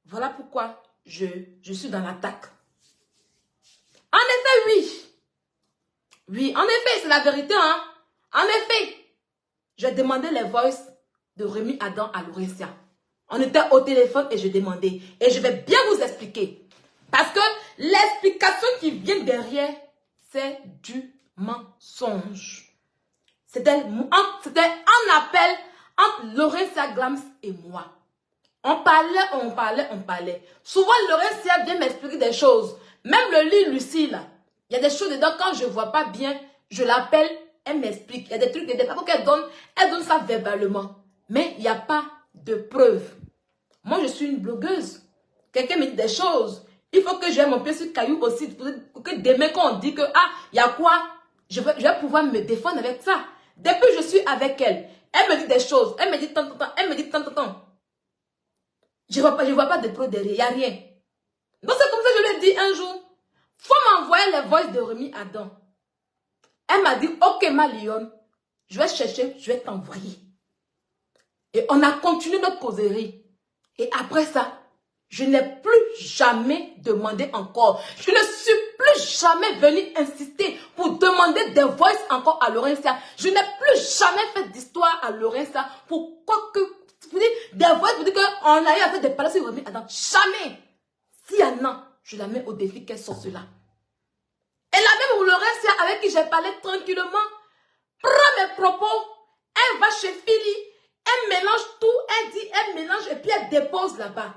Voilà pourquoi je suis dans l'attaque. En effet, oui. Oui, en effet, c'est la vérité. Hein? En effet, j'ai demandé les voices de Rémi Adam à Laurentia. On était au téléphone et je demandais. Et je vais bien vous expliquer. Parce que l'explication qui vient derrière, c'est du mensonge. C'était un appel entre Laurentia Glams et moi. On parlait. Souvent, Laurentia vient m'expliquer des choses. Même le lit Lucie, là. Il y a des choses dedans, quand je ne vois pas bien, je l'appelle, elle m'explique. Il y a des trucs, des infos qu'elle donne, elle donne ça verbalement. Mais il n'y a pas de preuves. Moi, je suis une blogueuse. Quelqu'un me dit des choses. Il faut que j'ai mon pied sur le caillou aussi, pour que demain, quand on dit que, ah, il y a quoi, je vais pouvoir me défendre avec ça. Depuis que je suis avec elle, elle me dit des choses. Elle me dit tant. Je ne vois pas de preuves derrière, il n'y a rien. Donc c'est comme ça que je lui ai dit un jour, faut m'envoyer les voices de Rémi Adam. Elle m'a dit, ok ma lionne, je vais chercher, je vais t'envoyer. Et on a continué notre causerie. Et après ça, je n'ai plus jamais demandé encore. Je ne suis plus jamais venue insister pour demander des voices encore à Laurentia. Je n'ai plus jamais fait d'histoire à Laurentia pour quoi que... Des voix pour dire qu'on a eu à faire des paroles sur Rémi Adam. Jamais. S'il y en a, je la mets au défi qu'elle sort cela. Et la même Laurentia avec qui j'ai parlé tranquillement, prend mes propos, elle va chez Philly, elle mélange tout, elle dit, elle mélange et puis elle dépose là-bas.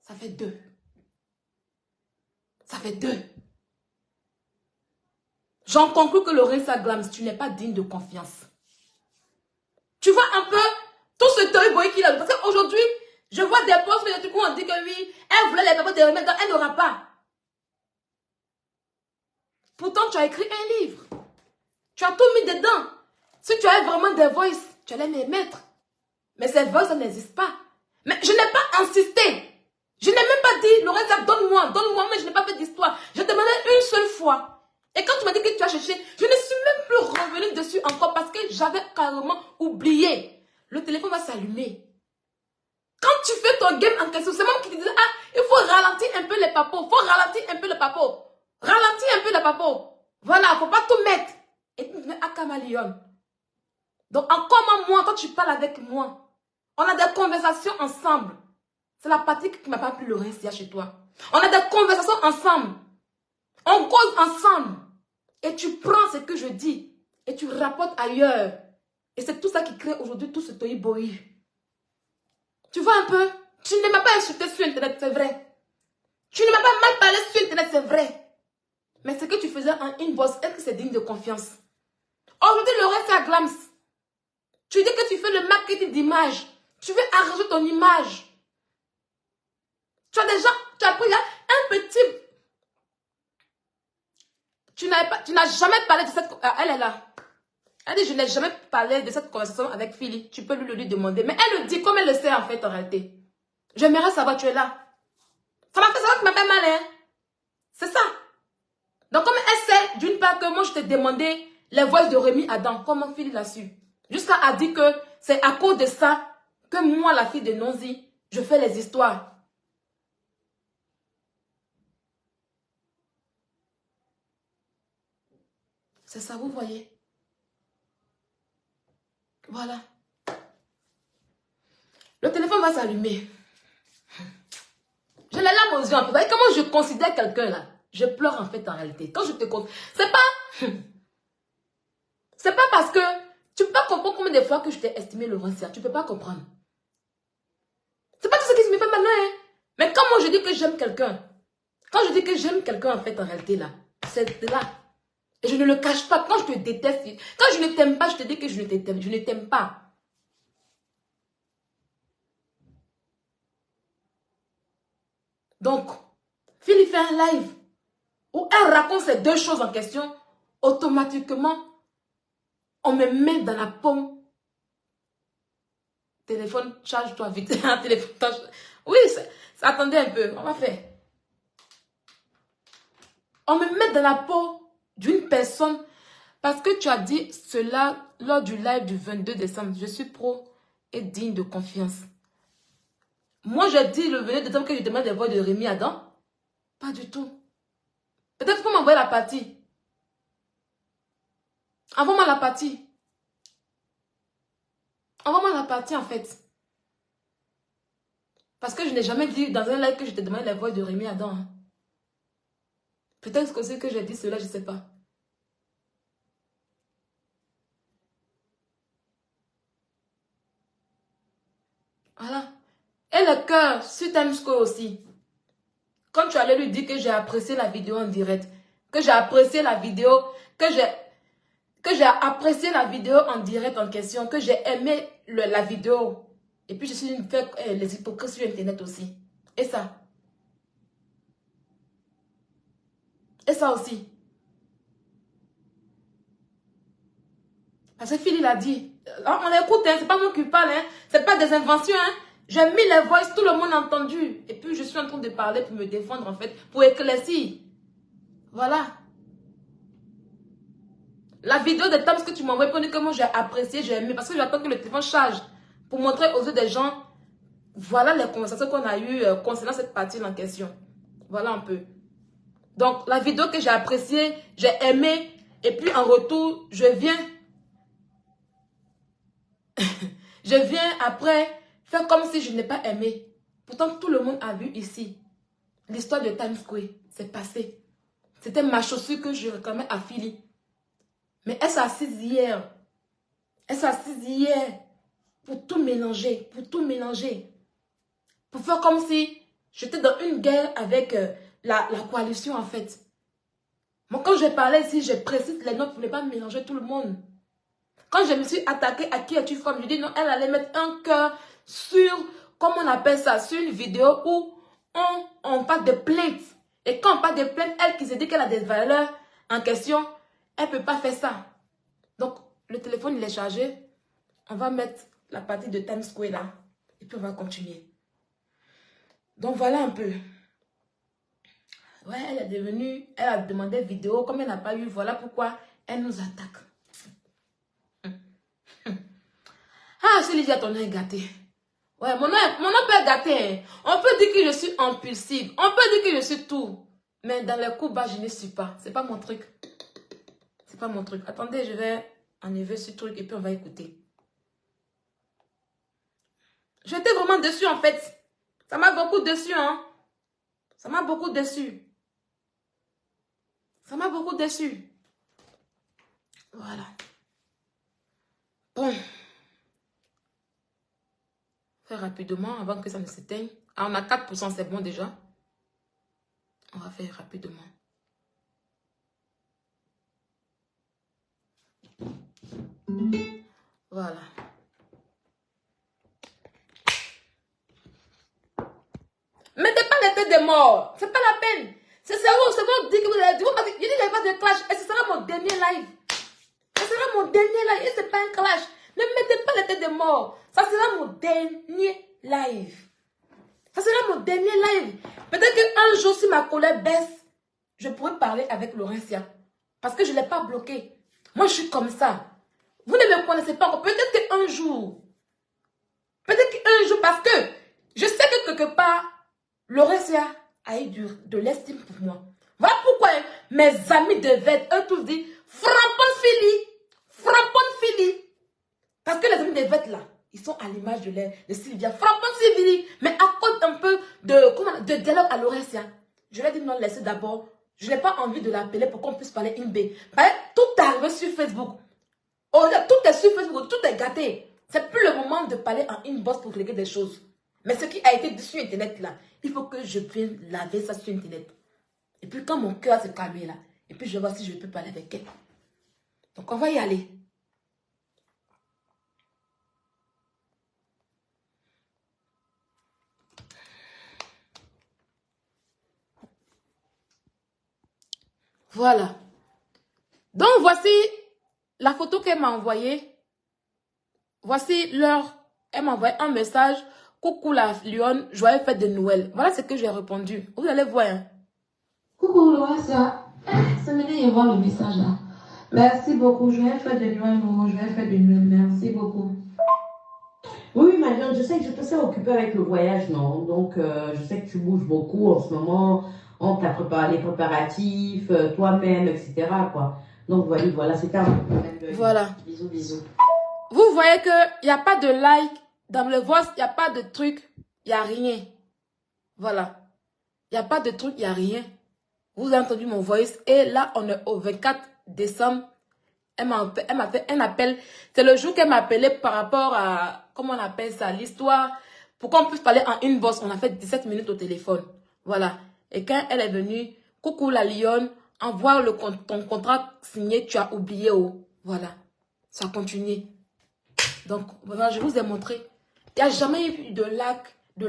Ça fait 2. Ça fait 2. J'en conclus que Laurentia Glams, tu n'es pas digne de confiance. Tu vois un peu tout ce toy-boy qu'il a. Parce qu'aujourd'hui, je vois des posts, mais des trucs où on dit que oui, elle voulait les papas de remettre dans, elle n'aura pas. Pourtant, tu as écrit un livre. Tu as tout mis dedans. Si tu avais vraiment des voices, tu allais les mettre. Mais ces voices, ça n'existe pas. Mais je n'ai pas insisté. Je n'ai même pas dit, Laurentia, donne-moi, mais je n'ai pas fait d'histoire. Je demandé une seule fois. Et quand tu m'as dit que tu as cherché, je ne suis même plus revenue dessus encore parce que j'avais carrément oublié. Le téléphone va s'allumer. Quand tu fais ton game en question, c'est moi qui te disais, ah, il faut ralentir un peu les papos. Ralentir un peu les papos. Voilà, il ne faut pas tout mettre. Et tu me mets à Kamalion. Donc, encore moi, quand tu parles avec moi, on a des conversations ensemble. C'est la partie qui ne m'a pas plu le reste chez toi. On a des conversations ensemble. On cause ensemble. Et tu prends ce que je dis. Et tu rapportes ailleurs. Et c'est tout ça qui crée aujourd'hui tout ce toy-boy. Tu vois un peu? Tu ne m'as pas insulté sur Internet, c'est vrai. Tu ne m'as pas mal parlé sur Internet, c'est vrai. Mais ce que tu faisais en inbox, est-ce que c'est digne de confiance? Aujourd'hui, Laurentia Glams, tu dis que tu fais le marketing d'image. Tu veux arranger ton image. Tu as déjà, tu as pris là un petit... Tu n'as jamais parlé de cette... Elle est là. Elle dit, je n'ai jamais parlé de cette conversation avec Philly. Tu peux lui demander. Mais elle le dit comme elle le sait en fait en réalité. J'aimerais savoir, tu es là. Ça m'a fait savoir que m'a fait mal, hein. C'est ça. Donc comme elle sait, d'une part que moi je t'ai demandé les voix de Rémi Adam, comment Philly l'a su. Jusqu'à a dit que c'est à cause de ça que moi, la fille de Nonzi, je fais les histoires. C'est ça, vous voyez. Voilà. Le téléphone va s'allumer. Je l'ai là aux yeux. Vous voyez comment je considère quelqu'un là? Je pleure en fait en réalité. Quand je te compte, c'est pas parce que tu peux pas comprendre combien de fois que je t'ai estimé Laurentia. Tu peux pas comprendre. C'est pas tout ce qui me fait mal, hein. Mais quand moi je dis que j'aime quelqu'un, quand je dis que j'aime quelqu'un en fait en réalité là, c'est là. Et je ne le cache pas. Quand je te déteste, quand je ne t'aime pas, je te dis que je ne t'aime pas. Donc, Philly fait un live où elle raconte ces 2 choses en question. Automatiquement, on me met dans la paume. Téléphone, charge-toi vite. Téléphone, charge. Oui, attendez un peu. On va faire. On me met dans la peau d'une personne parce que tu as dit cela lors du live du 22 décembre. Je suis pro et digne de confiance. Moi, j'ai dit le venez de temps que je demande des voix de Rémi Adam. Pas du tout. Peut-être qu'on m'envoie la partie. Envoie-moi la partie. Envoie-moi la partie, en fait. Parce que je n'ai jamais dit dans un live que je te demande les voix de Rémi Adam. Hein. Peut-être que c'est que j'ai dit cela, je ne sais pas. Voilà. Et le cœur sur Times Square aussi. Quand tu allais lui dire que j'ai apprécié la vidéo en direct, que j'ai apprécié la vidéo, que j'ai apprécié la vidéo en direct en question, que j'ai aimé la vidéo. Et puis je suis une fête, les hypocrites sur Internet aussi. Et ça. Et ça aussi. Parce que Phil, il a dit, on écoute, hein, c'est pas moi qui parle, hein, c'est pas des inventions, hein. J'ai mis les voix, tout le monde a entendu. Et puis je suis en train de parler pour me défendre en fait, pour éclaircir. Voilà. La vidéo de Tams que tu m'as envoyée pour dire que moi j'ai apprécié, j'ai aimé, parce que j'attends que le téléphone charge pour montrer aux yeux des gens, voilà les conversations qu'on a eues concernant cette partie en question. Voilà un peu. Donc la vidéo que j'ai appréciée, j'ai aimé, et puis en retour, je viens après faire comme si je n'ai pas aimé. Pourtant tout le monde a vu ici. L'histoire de Times Square, c'est passé. C'était ma chaussure que je réclamais à Philly. Mais elle s'est assise hier. Elle s'est assise hier pour tout mélanger. Pour tout mélanger. Pour faire comme si j'étais dans une guerre avec la coalition en fait. Moi quand je parlais ici, je précise les noms pour ne pas mélanger tout le monde. Quand je me suis attaquée à qui es-tu femme, je dis non, elle allait mettre un cœur sur, comment on appelle ça, sur une vidéo où on parle de plaintes. Et quand on parle de plaintes, elle qui se dit qu'elle a des valeurs en question, elle ne peut pas faire ça. Donc, le téléphone, il est chargé. On va mettre la partie de Times Square là. Et puis, on va continuer. Donc, voilà un peu. Ouais, elle est devenue, elle a demandé vidéo. Comme elle n'a pas eu, voilà pourquoi elle nous attaque. Ah, c'est Lydia, ton œil gâté. Ouais, mon œil peut être gâté. On peut dire que je suis impulsive. On peut dire que je suis tout. Mais dans les coups bas, je ne suis pas. C'est pas mon truc. C'est pas mon truc. Attendez, je vais enlever ce truc et puis on va écouter. J'étais vraiment déçue en fait. Ça m'a beaucoup déçue, hein. Ça m'a beaucoup déçue. Ça m'a beaucoup déçue. Voilà. Bon. Faire rapidement avant que ça ne s'éteigne. Ah, on a 4%, c'est bon déjà. On va faire rapidement. Voilà. Mettez pas les têtes des morts. C'est pas la peine. C'est bon, dit que vous avez dit. Je dis qu'il n'y a pas de clash. Et ce sera mon dernier live. Ce sera mon dernier live. Et ce n'est pas un clash. Ne mettez pas les têtes des morts. Ça sera mon dernier live. Ça sera mon dernier live. Peut-être qu'un jour, si ma colère baisse, je pourrais parler avec Laurentia. Parce que je ne l'ai pas bloqué. Moi, je suis comme ça. Vous ne me connaissez pas encore. Peut-être qu'un jour. Peut-être qu'un jour, parce que je sais que quelque part, Laurentia a eu de l'estime pour moi. Voilà pourquoi mes amis devaient, eux tous dire, frappons Philly. Parce que les amis des vêtements là, ils sont à l'image de Sylvia. Frappons Sylvie, mais accorde un peu de dialogue à Laurentia. Je lui ai dit non, laissez d'abord. Je n'ai pas envie de l'appeler pour qu'on puisse parler INB. Tout est arrivé sur Facebook. Oh, tout est sur Facebook, tout est gâté. C'est plus le moment de parler en inbox pour régler des choses. Mais ce qui a été dit sur Internet là, il faut que je vienne laver ça sur Internet. Et puis quand mon cœur s'est calmé là, et puis je vais voir si je peux parler avec elle. Donc on va y aller. Voilà. Donc voici la photo qu'elle m'a envoyée. Voici l'heure. Elle m'a envoyé un message. Coucou la lionne, joyeux fête de Noël. Voilà ce que j'ai répondu. Vous allez voir. Hein. Coucou Loasia. Ça me dit de voir le message là. Merci beaucoup. Joyeux fête de Noël, joyeux fête de Noël. Merci beaucoup. Oui, Marianne, je sais que je te sais occupée avec le voyage, non? Donc, je sais que tu bouges beaucoup en ce moment. On t'a préparé les préparatifs, toi-même, etc., quoi. Donc, voilà, voilà, c'était un peu pour l'accueil. Voilà. Bisous, bisous. Vous voyez qu'il n'y a pas de like dans le voice, il n'y a pas de truc, il n'y a rien. Voilà. Il n'y a pas de truc, il n'y a rien. Vous avez entendu mon voice. Et là, on est au 24 décembre. Elle m'a fait un appel. C'est le jour qu'elle m'a appelé par rapport à, comment on appelle ça, l'histoire. Pour qu'on puisse parler en une bosse. On a fait 17 minutes au téléphone. Voilà. Et quand elle est venue, coucou la lionne, envoie ton contrat signé, tu as oublié. Oh. Voilà. Ça a continué. Donc, voilà, je vous ai montré. Il n'y a jamais eu de like. Il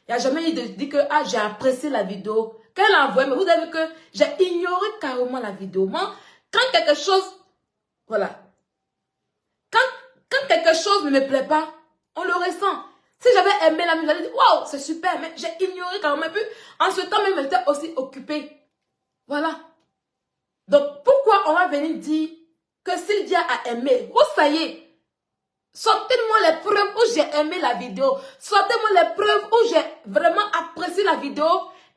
n'y a jamais eu de dire que ah, j'ai apprécié la vidéo. Quand elle a envoyé, mais vous avez vu que j'ai ignoré carrément la vidéo. Moi, quand quelque chose, voilà. Quand quelque chose ne me plaît pas, on le ressent. Si j'avais aimé la musique, j'allais dire, waouh, c'est super, mais j'ai ignoré carrément. Et puis, en ce temps même, j'étais aussi occupée. Voilà. Donc, pourquoi on va venir dire que Sylvia a aimé? Oh, ça y est. Sortez-moi les preuves où j'ai aimé la vidéo. Sortez-moi les preuves où j'ai vraiment apprécié la vidéo.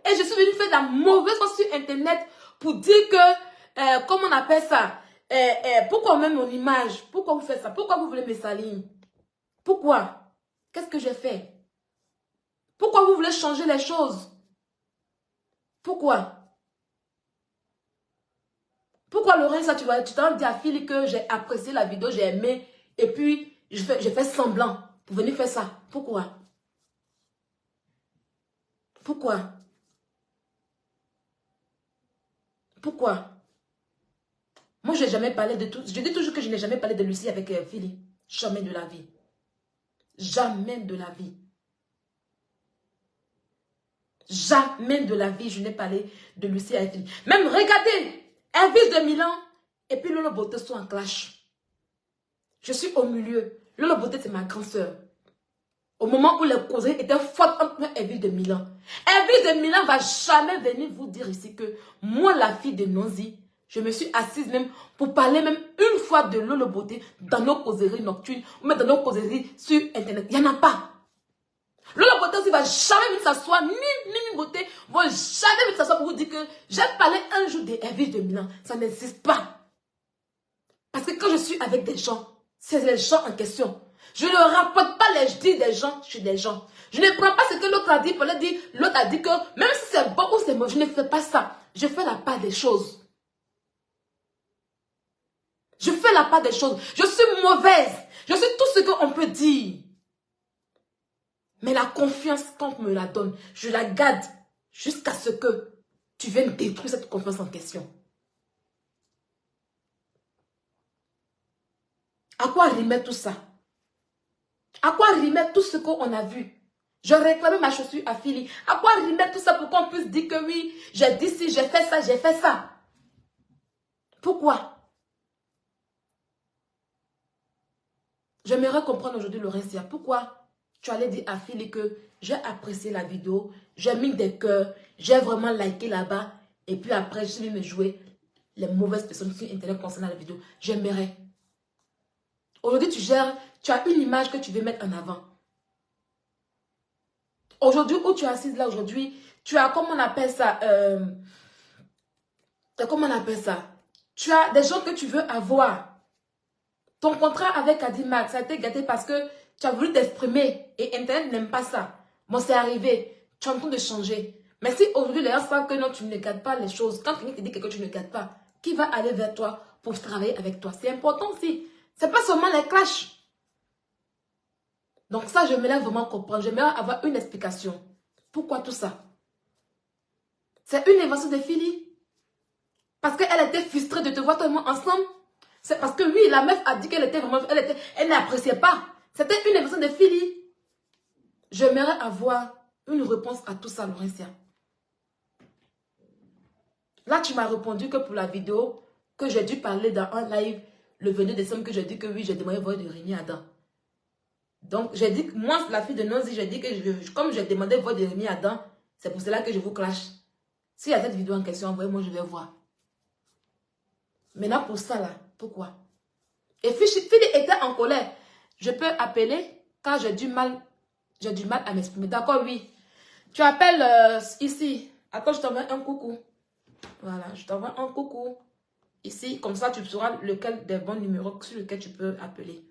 Et je suis venue faire de la mauvaise chose sur Internet pour dire que, comment on appelle ça? Pourquoi même mon image? Pourquoi vous faites ça? Pourquoi vous voulez me salir? Pourquoi? Qu'est-ce que j'ai fait? Pourquoi vous voulez changer les choses? Pourquoi? Pourquoi Laurent, ça tu t'en dis à Phil que j'ai apprécié la vidéo, j'ai aimé, et puis je fais semblant pour venir faire ça. Pourquoi? Pourquoi? Pourquoi? Moi, je n'ai jamais parlé de tout. Je dis toujours que je n'ai jamais parlé de Lucie avec Philly. Jamais de la vie. Jamais de la vie. Jamais de la vie, je n'ai parlé de Lucie avec Philly. Même, regardez, Elvis de Milan et puis Lolo Beauté sont en clash. Je suis au milieu. Lolo Beauté, c'est ma grande sœur. Au moment où les causeries étaient fortes entre Elvis de Milan. Elvis de Milan ne va jamais venir vous dire ici que moi, la fille de Nonzi, je me suis assise même pour parler même une fois de Lolo Beauté dans nos causeries nocturnes ou même dans nos causeries sur Internet. Il n'y en a pas. Lolo Beauté aussi ne va jamais venir s'asseoir, ni Beauté ne va jamais venir s'asseoir pour vous dire que j'ai parlé un jour de Elvis de Milan. Ça n'existe pas. Parce que quand je suis avec des gens, c'est les gens en question. Je ne rapporte pas les dits des gens chez des gens. Je ne prends pas ce que l'autre a dit pour le dire. L'autre a dit que même si c'est bon ou c'est mauvais, je ne fais pas ça. Je fais la part des choses. Je fais la part des choses. Je suis mauvaise. Je suis tout ce qu'on peut dire. Mais la confiance, quand on me la donne, je la garde jusqu'à ce que tu viennes détruire cette confiance en question. À quoi rimer tout ça? À quoi rimer tout ce qu'on a vu? Je réclamais ma chaussure à Philly. À quoi rimer tout ça pour qu'on puisse dire que oui, j'ai dit si, j'ai fait ça, j'ai fait ça? Pourquoi? J'aimerais comprendre aujourd'hui, Laurentia, pourquoi tu allais dire à Philly que j'ai apprécié la vidéo, j'ai mis des cœurs, j'ai vraiment liké là-bas, et puis après, je suis venue me jouer les mauvaises personnes sur Internet concernant la vidéo. J'aimerais. Aujourd'hui, tu as une image que tu veux mettre en avant. Aujourd'hui, où tu es assise là aujourd'hui, tu as, comment on appelle ça, comment on appelle ça? Tu as des gens que tu veux avoir. Ton contrat avec Adimax, ça a été gâté parce que tu as voulu t'exprimer et Internet n'aime pas ça. Bon, c'est arrivé. Tu es en train de changer. Mais si aujourd'hui, les gens savent que non, tu ne gâtes pas les choses, quand quelqu'un te dit que tu ne gâtes pas, qui va aller vers toi pour travailler avec toi? C'est important aussi. Ce n'est pas seulement les clashs. Donc ça, j'aimerais vraiment comprendre. J'aimerais avoir une explication. Pourquoi tout ça? C'est une invention de Philly. Parce qu'elle était frustrée de te voir tout le monde ensemble. C'est parce que oui, la meuf a dit qu'elle était vraiment... Elle n'appréciait pas. C'était une invention de Philly. J'aimerais avoir une réponse à tout ça, Laurentia. Là, tu m'as répondu que pour la vidéo, que j'ai dû parler dans un live le 22 décembre, que j'ai dit que oui, j'ai demandé voix de Rémi Adam. Donc, j'ai dit que moi, la fille de Nonzi, j'ai dit que comme j'ai demandé voix de Rémi Adam, c'est pour cela que je vous clash. S'il y a cette vidéo en question, envoyez-moi, je vais voir. Maintenant, pour ça, là, pourquoi? Et Philly était en colère. Je peux appeler Quand j'ai du mal à m'exprimer. D'accord, oui. Tu appelles ici. Attends, je t'envoie un coucou. Voilà, je t'envoie un coucou. Ici, comme ça, tu sauras lequel des bons numéros sur lequel tu peux appeler.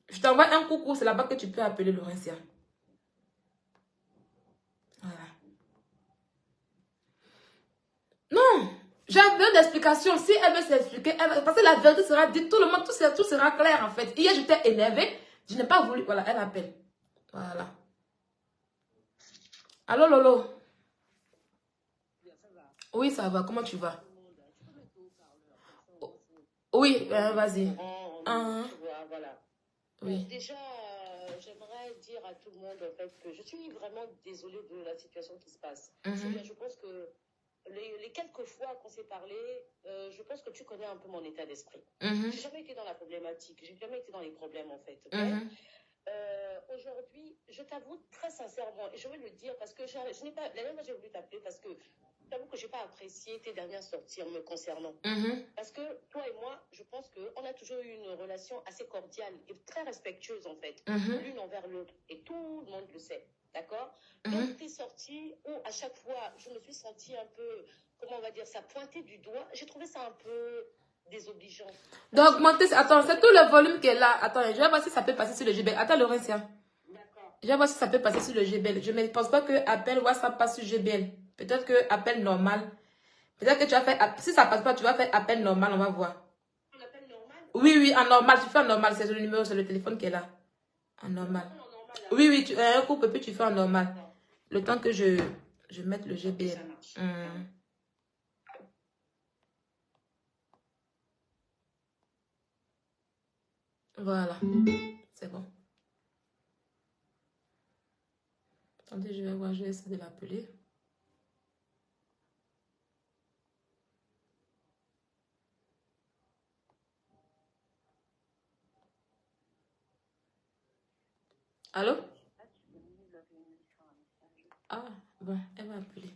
Je t'envoie un coucou, c'est là-bas que tu peux appeler Laurentia. Voilà. Non, j'ai besoin d'explications. Si elle veut s'expliquer, parce que la vérité sera dite, tout le monde, tout sera clair en fait. Hier, j'étais énervée, je n'ai pas voulu. Voilà, elle appelle. Voilà. Allô, Lolo? Oui, ça va. Comment tu vas? Oui, vas-y. Voilà. Oui. Déjà, j'aimerais dire à tout le monde en fait que je suis vraiment désolée de la situation qui se passe. Je pense que les quelques fois qu'on s'est parlé, je pense que tu connais un peu mon état d'esprit. J'ai jamais été dans la problématique, j'ai jamais été dans les problèmes en fait. Okay? Aujourd'hui, je t'avoue très sincèrement, et je vais le dire parce que je n'ai pas, la dernière fois j'ai voulu t'appeler parce que je t'avoue que je n'ai pas apprécié tes dernières sorties en me concernant. Parce que toi et moi, je pense qu'on a toujours eu une relation assez cordiale et très respectueuse en fait, l'une envers l'autre. Et tout le monde le sait, d'accord? Donc tes sorties où à chaque fois, je me suis sentie un peu, comment on va dire ça, pointée du doigt, j'ai trouvé ça un peu désobligeant. Donc, montez, attends, c'est tout le volume qui est là. Attends, je vais voir si ça peut passer sur le GBL. Attends, Laurentia. D'accord. Je vais voir si ça peut passer sur le GBL. Je ne pense pas que appel WhatsApp passe sur GBL. Peut-être que appel normal. Peut-être que tu vas faire, si ça passe pas, tu vas faire appel normal, on va voir. Un appel normal? Oui, en normal, tu fais en normal, c'est le numéro, c'est le téléphone qui est là. En normal. Oui, tu un coup, puis tu fais en normal. Le temps que je mette le GBL. Voilà. C'est bon. Attendez, je vais voir, je vais essayer de l'appeler. Allô? Ah, bon, elle va appeler.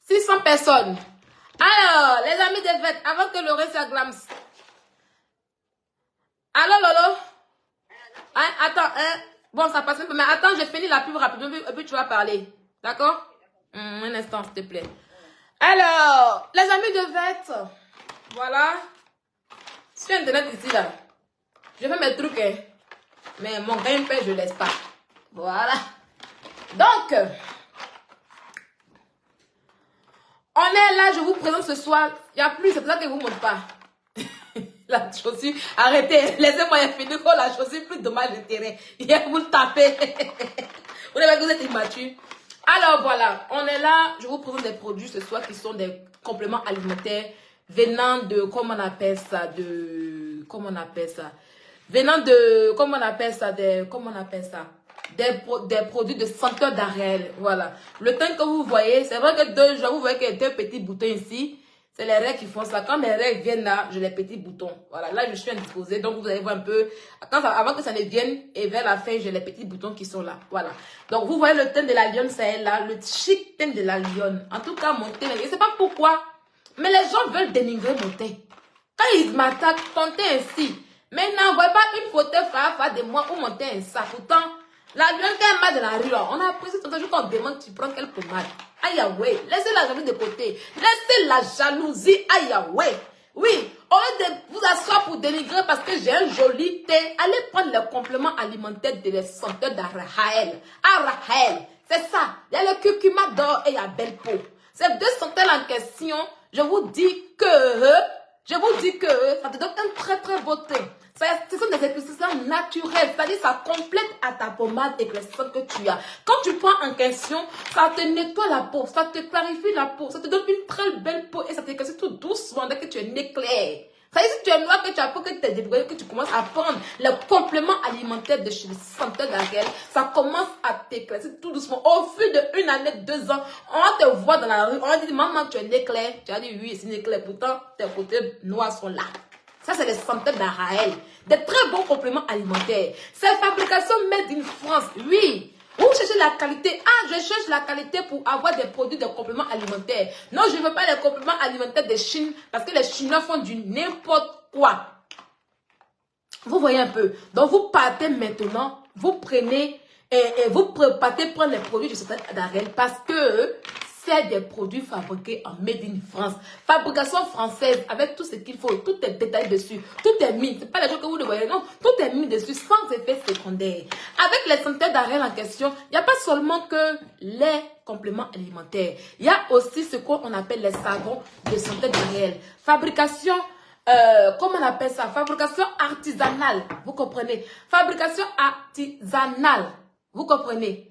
« 600 personnes. Alors, les amis des fêtes, avant que Laurentia glams. Allô, Lolo? Hein, attends, bon, ça passe un peu, mais attends, j'ai fini la pub rapidement, et puis tu vas parler. D'accord? Un instant, s'il te plaît. Alors, les amis de fête, voilà. Sur Internet ici, là, je fais mes trucs, hein. Mais mon gameplay, je ne laisse pas. Voilà. Donc, on est là, je vous présente ce soir. Il n'y a plus, c'est pour ça que je ne vous montre pas. La chaussure, arrêtez, laissez-moi finir quand la chaussure, plus dommage d'intérêt. Vous le tapez. Vous n'avez pas que vous êtes immature. Alors voilà, on est là, je vous présente des produits ce soir qui sont des compléments alimentaires venant de, comment on appelle ça, des produits de senteur d'Ariel. Voilà. Le temps que vous voyez, c'est vrai que vous voyez qu'il y a deux petits boutons ici. C'est les règles qui font ça. Quand mes règles viennent là, j'ai les petits boutons. Voilà, là je suis indisposée. Donc vous allez voir un peu. Avant que ça ne vienne, et vers la fin, j'ai les petits boutons qui sont là. Voilà. Donc vous voyez le teint de la lionne, c'est là. Le chic teint de la lionne. En tout cas, mon teint, je ne sais pas pourquoi. Mais les gens veulent dénigrer mon teint. Quand ils m'attaquent, ton teint ainsi. Mais n'envoie pas une photo face de moi où mon teint est ça. Pourtant, la lionne qui est mal de la rue, là, on a appris tout jour qu'on demande tu prends quelle pommade. Aïe, ouais. Laissez la jalousie de côté. Laissez la jalousie. Aïe, ouais. Oui. Au lieu de vous asseoir pour dénigrer parce que j'ai un joli teint, allez prendre les compléments alimentaires de les senteurs d'Arahael. Arahael. C'est ça. Il y a le curcuma d'or et il y a belle peau. Ces deux senteurs en question, je vous dis que ça te donne un très très beau teint. Ce sont des éclaircissements naturels, c'est-à-dire ça complète à ta pommade éclaircissante que tu as. Quand tu prends en question, ça te nettoie la peau, ça te clarifie la peau, ça te donne une très belle peau et ça t'éclaircit tout doucement dès que tu es né clair. C'est-à-dire si tu es noir, que tu as peau, que tu es débrouillé, que tu commences à prendre les compléments alimentaires de chez le Santé d'Ariel, ça commence à t'éclaircir tout doucement. Au fil de 1 année, 2 ans, on va te voir dans la rue, on va dire maman tu es né clair, tu as dit oui c'est né clair, pourtant tes côtés noirs sont là. Ça, c'est les senteurs d'Araël. Des très bons compléments alimentaires. C'est fabrication made in France, oui. Vous cherchez la qualité. Ah, je cherche la qualité pour avoir des produits de compléments alimentaires. Non, je ne veux pas les compléments alimentaires de Chine parce que les Chinois font du n'importe quoi. Vous voyez un peu. Donc, vous partez maintenant, vous prenez et vous partez prendre les produits de cette d'Araël parce que c'est des produits fabriqués en Made in France. Fabrication française avec tout ce qu'il faut. Tout est détaillé dessus. Tout est mis. Ce n'est pas les gens que vous le voyez. Non, tout est mis dessus sans effet secondaire. Avec les senteurs d'Araël en question, il n'y a pas seulement que les compléments alimentaires. Il y a aussi ce qu'on appelle les savons de senteurs d'Araël. Fabrication, comment on appelle ça? Fabrication artisanale. Vous comprenez? Fabrication artisanale. Vous comprenez?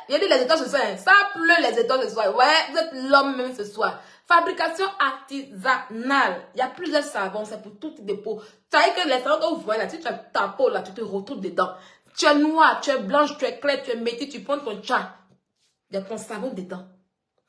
Il y a dit les étoiles ce soir. Ça pleut les étoiles ce soir. Ouais, vous êtes l'homme même ce soir. Fabrication artisanale. Il y a plusieurs savons. C'est pour tout type de peau. Tu sais que les savons que vous voyez là, si tu as ta peau là, tu te retrouves dedans. Tu es noire, tu es blanche, tu es claire, tu es métisse, tu prends ton tcha. Il y a ton savon dedans.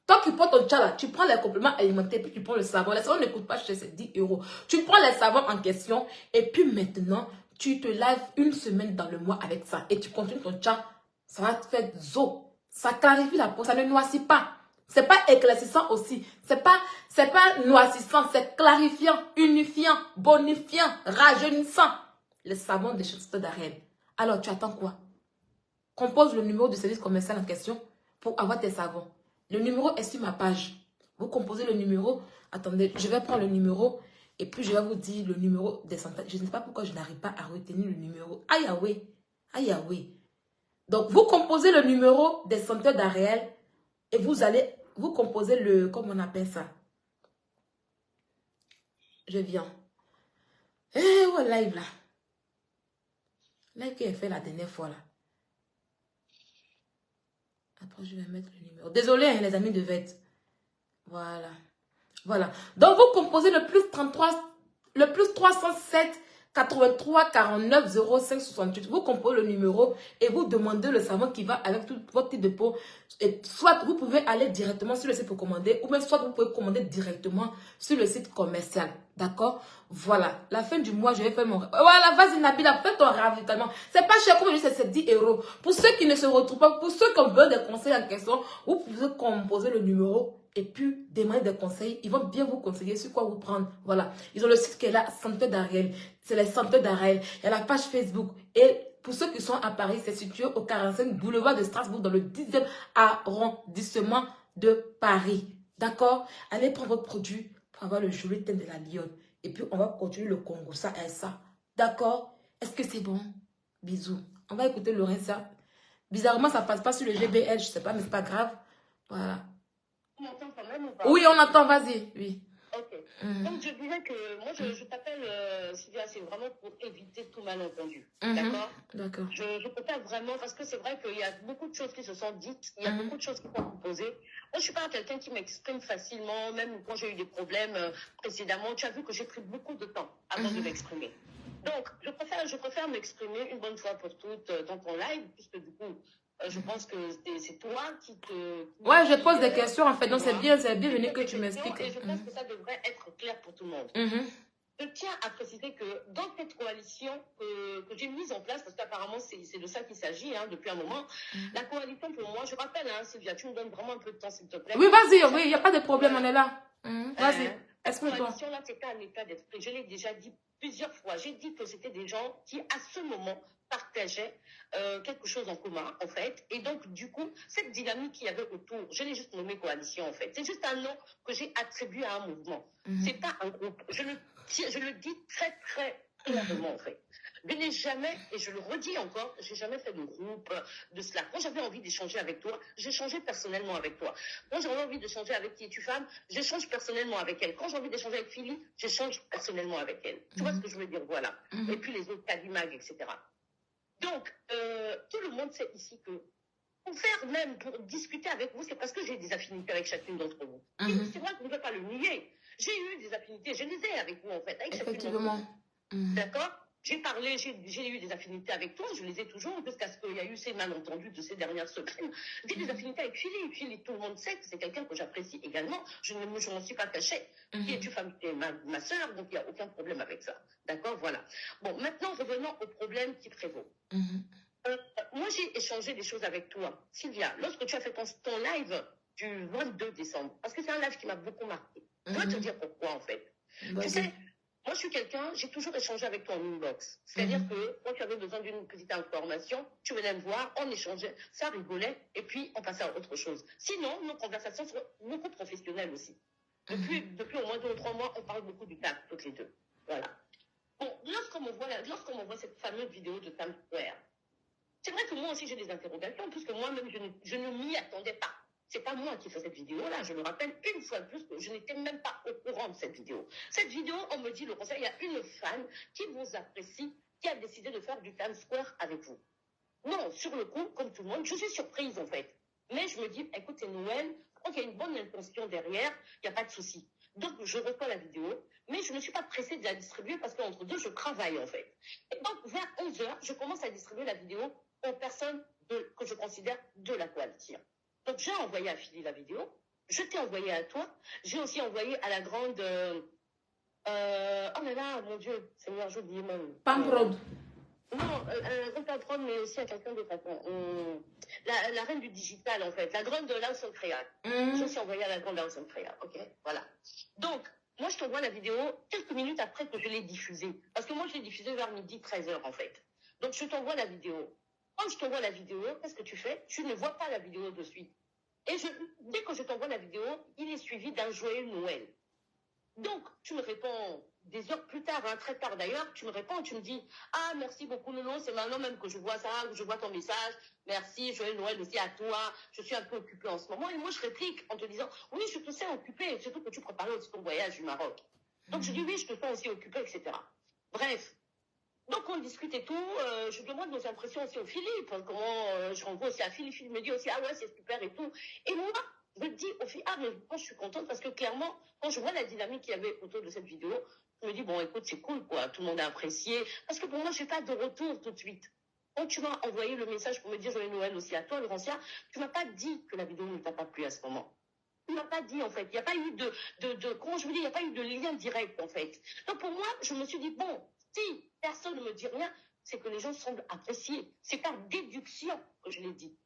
Toi qui prends ton tcha là, tu prends les compléments alimentaires, puis tu prends le savon. Les savons ne coûtent pas cher, c'est 10 €. Tu prends les savons en question et puis maintenant, tu te laves une semaine dans le mois avec ça. Et tu continues ton tcha. Ça va te faire zo. Ça clarifie la peau, ça ne noircit pas. C'est pas éclaircissant aussi. C'est pas noircissant, c'est clarifiant, unifiant, bonifiant, rajeunissant. Le savon de Chester d'Araël. Alors, tu attends quoi? Compose le numéro du service commercial en question pour avoir tes savons. Le numéro est sur ma page. Vous composez le numéro. Attendez, je vais prendre le numéro et puis je vais vous dire le numéro des senteurs. Je ne sais pas pourquoi je n'arrive pas à retenir le numéro. Aïe, ah oui. Aïe, ah oui. Donc, vous composez le numéro des senteurs d'Araël et vous composez le, comment on appelle ça? Je viens. Eh, ouais, live là. Live qui est fait la dernière fois là. Après, je vais mettre le numéro. Désolé, hein, les amis de Vette. Voilà. Voilà. Donc, vous composez le plus 307 83 49 05 68. Vous composez le numéro et vous demandez le savon qui va avec tout votre type de peau. Et soit vous pouvez aller directement sur le site pour commander, ou même soit vous pouvez commander directement sur le site commercial. D'accord? Voilà. La fin du mois, je vais faire mon... Voilà, vas-y Nabila, fais ton ravitaillement. C'est pas cher, comme je dis, c'est 10 €. Pour ceux qui ne se retrouvent pas, pour ceux qui ont besoin des conseils en question, vous pouvez composer le numéro et puis demander des conseils. Ils vont bien vous conseiller sur quoi vous prendre. Voilà. Ils ont le site qui est là, Senteurs d'Araël. C'est les Senteurs d'Araël. Il y a la page Facebook. Et pour ceux qui sont à Paris, c'est situé au 45 boulevard de Strasbourg, dans le 10e arrondissement de Paris. D'accord? Allez prendre votre produit pour avoir le joli teint de la lionne. Et puis, on va continuer le Congo, ça et ça. D'accord? Est-ce que c'est bon? Bisous. On va écouter le reste. Bizarrement, ça passe pas sur le GBL, je sais pas, mais c'est pas grave. Voilà. On m'entend quand même ou pas? Oui, on entend, vas-y. Oui. Ok. Donc, je disais que moi, je t'appelle, Sylvia, c'est vraiment pour éviter tout malentendu. D'accord? D'accord. Je préfère vraiment, parce que c'est vrai qu'il y a beaucoup de choses qui se sont dites, il y a beaucoup de choses qui sont proposées. Moi, je ne suis pas quelqu'un qui m'exprime facilement, même quand j'ai eu des problèmes précédemment. Tu as vu que j'ai pris beaucoup de temps avant de m'exprimer. Donc, je préfère m'exprimer une bonne fois pour toutes dans ton live, puisque du coup, je pense que c'est toi qui te... Ouais, je pose des questions en fait, donc c'est bienvenu que tu m'expliques. Et je pense que ça devrait être clair pour tout le monde. Je tiens à préciser que dans cette coalition que j'ai mise en place, parce qu'apparemment c'est de ça qu'il s'agit depuis un moment, la coalition pour moi, je rappelle, Sylvia, tu me donnes vraiment un peu de temps s'il te plaît. Oui, vas-y, oui, il n'y a pas de problème, on est là. Vas-y, explique-toi. Cette coalition-là, c'était un état d'esprit. Je l'ai déjà dit plusieurs fois. J'ai dit que c'était des gens qui, à ce moment, partageaient quelque chose en commun, en fait. Et donc, du coup, cette dynamique qu'il y avait autour, je l'ai juste nommé coalition, en fait. C'est juste un nom que j'ai attribué à un mouvement. C'est pas un groupe. Je le dis très, très clairement, en fait. Je n'ai jamais, et je le redis encore, j'ai jamais fait de groupe, de cela. Quand j'avais envie d'échanger avec toi, j'échangeais personnellement avec toi. Quand j'avais envie d'échanger avec qui es-tu femme, j'échange personnellement avec elle. Quand j'ai envie d'échanger avec Philly, j'échange personnellement avec elle. Tu vois ce que je veux dire? Voilà. Et puis les autres, Calimag, etc. Donc, tout le monde sait ici que pour discuter avec vous, c'est parce que j'ai des affinités avec chacune d'entre vous. C'est vrai que je ne vais pas le nier. J'ai eu des affinités, je les ai avec vous, en fait, avec chacune d'entre vous. D'accord? j'ai parlé, j'ai eu des affinités avec toi, je les ai toujours, jusqu'à ce qu'il y a eu ces malentendus de ces dernières semaines. J'ai des affinités avec Philly. Philly, tout le monde sait que c'est quelqu'un que j'apprécie également. Je m'en suis pas cachée. Qui es-tu, femme? Tu es ma soeur, donc il n'y a aucun problème avec ça. D'accord, voilà. Bon, maintenant, revenons au problème qui prévaut. Moi, j'ai échangé des choses avec toi. Sylvia, lorsque tu as fait ton live du 22 décembre, parce que c'est un live qui m'a beaucoup marqué. Je vais te dire pourquoi, en fait. Tu sais, moi, je suis quelqu'un, j'ai toujours échangé avec toi en inbox. C'est-à-dire que quand tu avais besoin d'une petite information, tu venais me voir, on échangeait, ça rigolait, et puis on passait à autre chose. Sinon, nos conversations sont beaucoup professionnelles aussi. Depuis au moins 2 ou 3 mois, on parle beaucoup du taf, toutes les deux. Voilà. Bon, lorsqu'on me voit cette fameuse vidéo de Times Square, c'est vrai que moi aussi j'ai des interrogations, puisque moi-même je ne m'y attendais pas. C'est pas moi qui fais cette vidéo-là, je le rappelle une fois de plus que je n'étais même pas au courant de cette vidéo. Cette vidéo, on me dit, le conseil, il y a une fan qui vous apprécie, qui a décidé de faire du Times Square avec vous. Non, sur le coup, comme tout le monde, je suis surprise en fait. Mais je me dis, écoute, c'est Noël, je crois qu'il y a une bonne intention derrière, il n'y a pas de souci. Donc, je reçois la vidéo, mais je ne suis pas pressée de la distribuer parce qu'entre deux, je travaille en fait. Et donc, vers 11h, je commence à distribuer la vidéo aux personnes que je considère de la coalition. Donc, j'ai envoyé à Philly la vidéo, je t'ai envoyé à toi, j'ai aussi envoyé à la grande... oh là là, mon Dieu, Seigneur, j'ai oublié même. Pamprod. Non, la grande patronne, mais aussi à quelqu'un d'autre. La reine du digital, en fait, la grande de Lawson Créal. Je suis envoyée à la grande Lawson Créal, ok? Voilà. Donc, moi, je t'envoie la vidéo quelques minutes après que je l'ai diffusée. Parce que moi, je l'ai diffusée vers midi, 13h, en fait. Donc, je t'envoie la vidéo. Quand je t'envoie la vidéo, qu'est-ce que tu fais? Tu ne vois pas la vidéo de suite. Et dès que je t'envoie la vidéo, il est suivi d'un joyeux Noël. Donc, tu me réponds des heures plus tard, très tard d'ailleurs, tu me réponds, tu me dis, ah, merci beaucoup, Lolo, c'est maintenant même que je vois ça, que je vois ton message, merci, joyeux Noël aussi à toi, je suis un peu occupée en ce moment. Et moi, je réplique en te disant, oui, je te sais occupée, surtout que tu préparais aussi ton voyage du Maroc. Donc, je dis, oui, je te sens aussi occupée, etc. Bref. Donc, on discute et tout, je demande nos impressions aussi au Philippe, comment je renvoie aussi à Philippe, Philippe me dit aussi, ah ouais, c'est super et tout. Et moi, je me dis au Philippe, ah, mais moi, je suis contente parce que clairement, quand je vois la dynamique qu'il y avait autour de cette vidéo, je me dis, bon, écoute, c'est cool, quoi, tout le monde a apprécié. Parce que pour moi, je n'ai pas de retour tout de suite. Quand tu m'as envoyé le message pour me dire joyeux Noël aussi à toi, Laurentia, tu ne m'as pas dit que la vidéo ne t'a pas plu à ce moment. Tu ne m'as pas dit, en fait. Il n'y a pas eu comment je vous dis, il n'y a pas eu de lien direct, en fait. Donc, pour moi, je me suis dit, bon, si personne ne me dit rien, c'est que les gens semblent apprécier. C'est par déduction que je l'ai dit.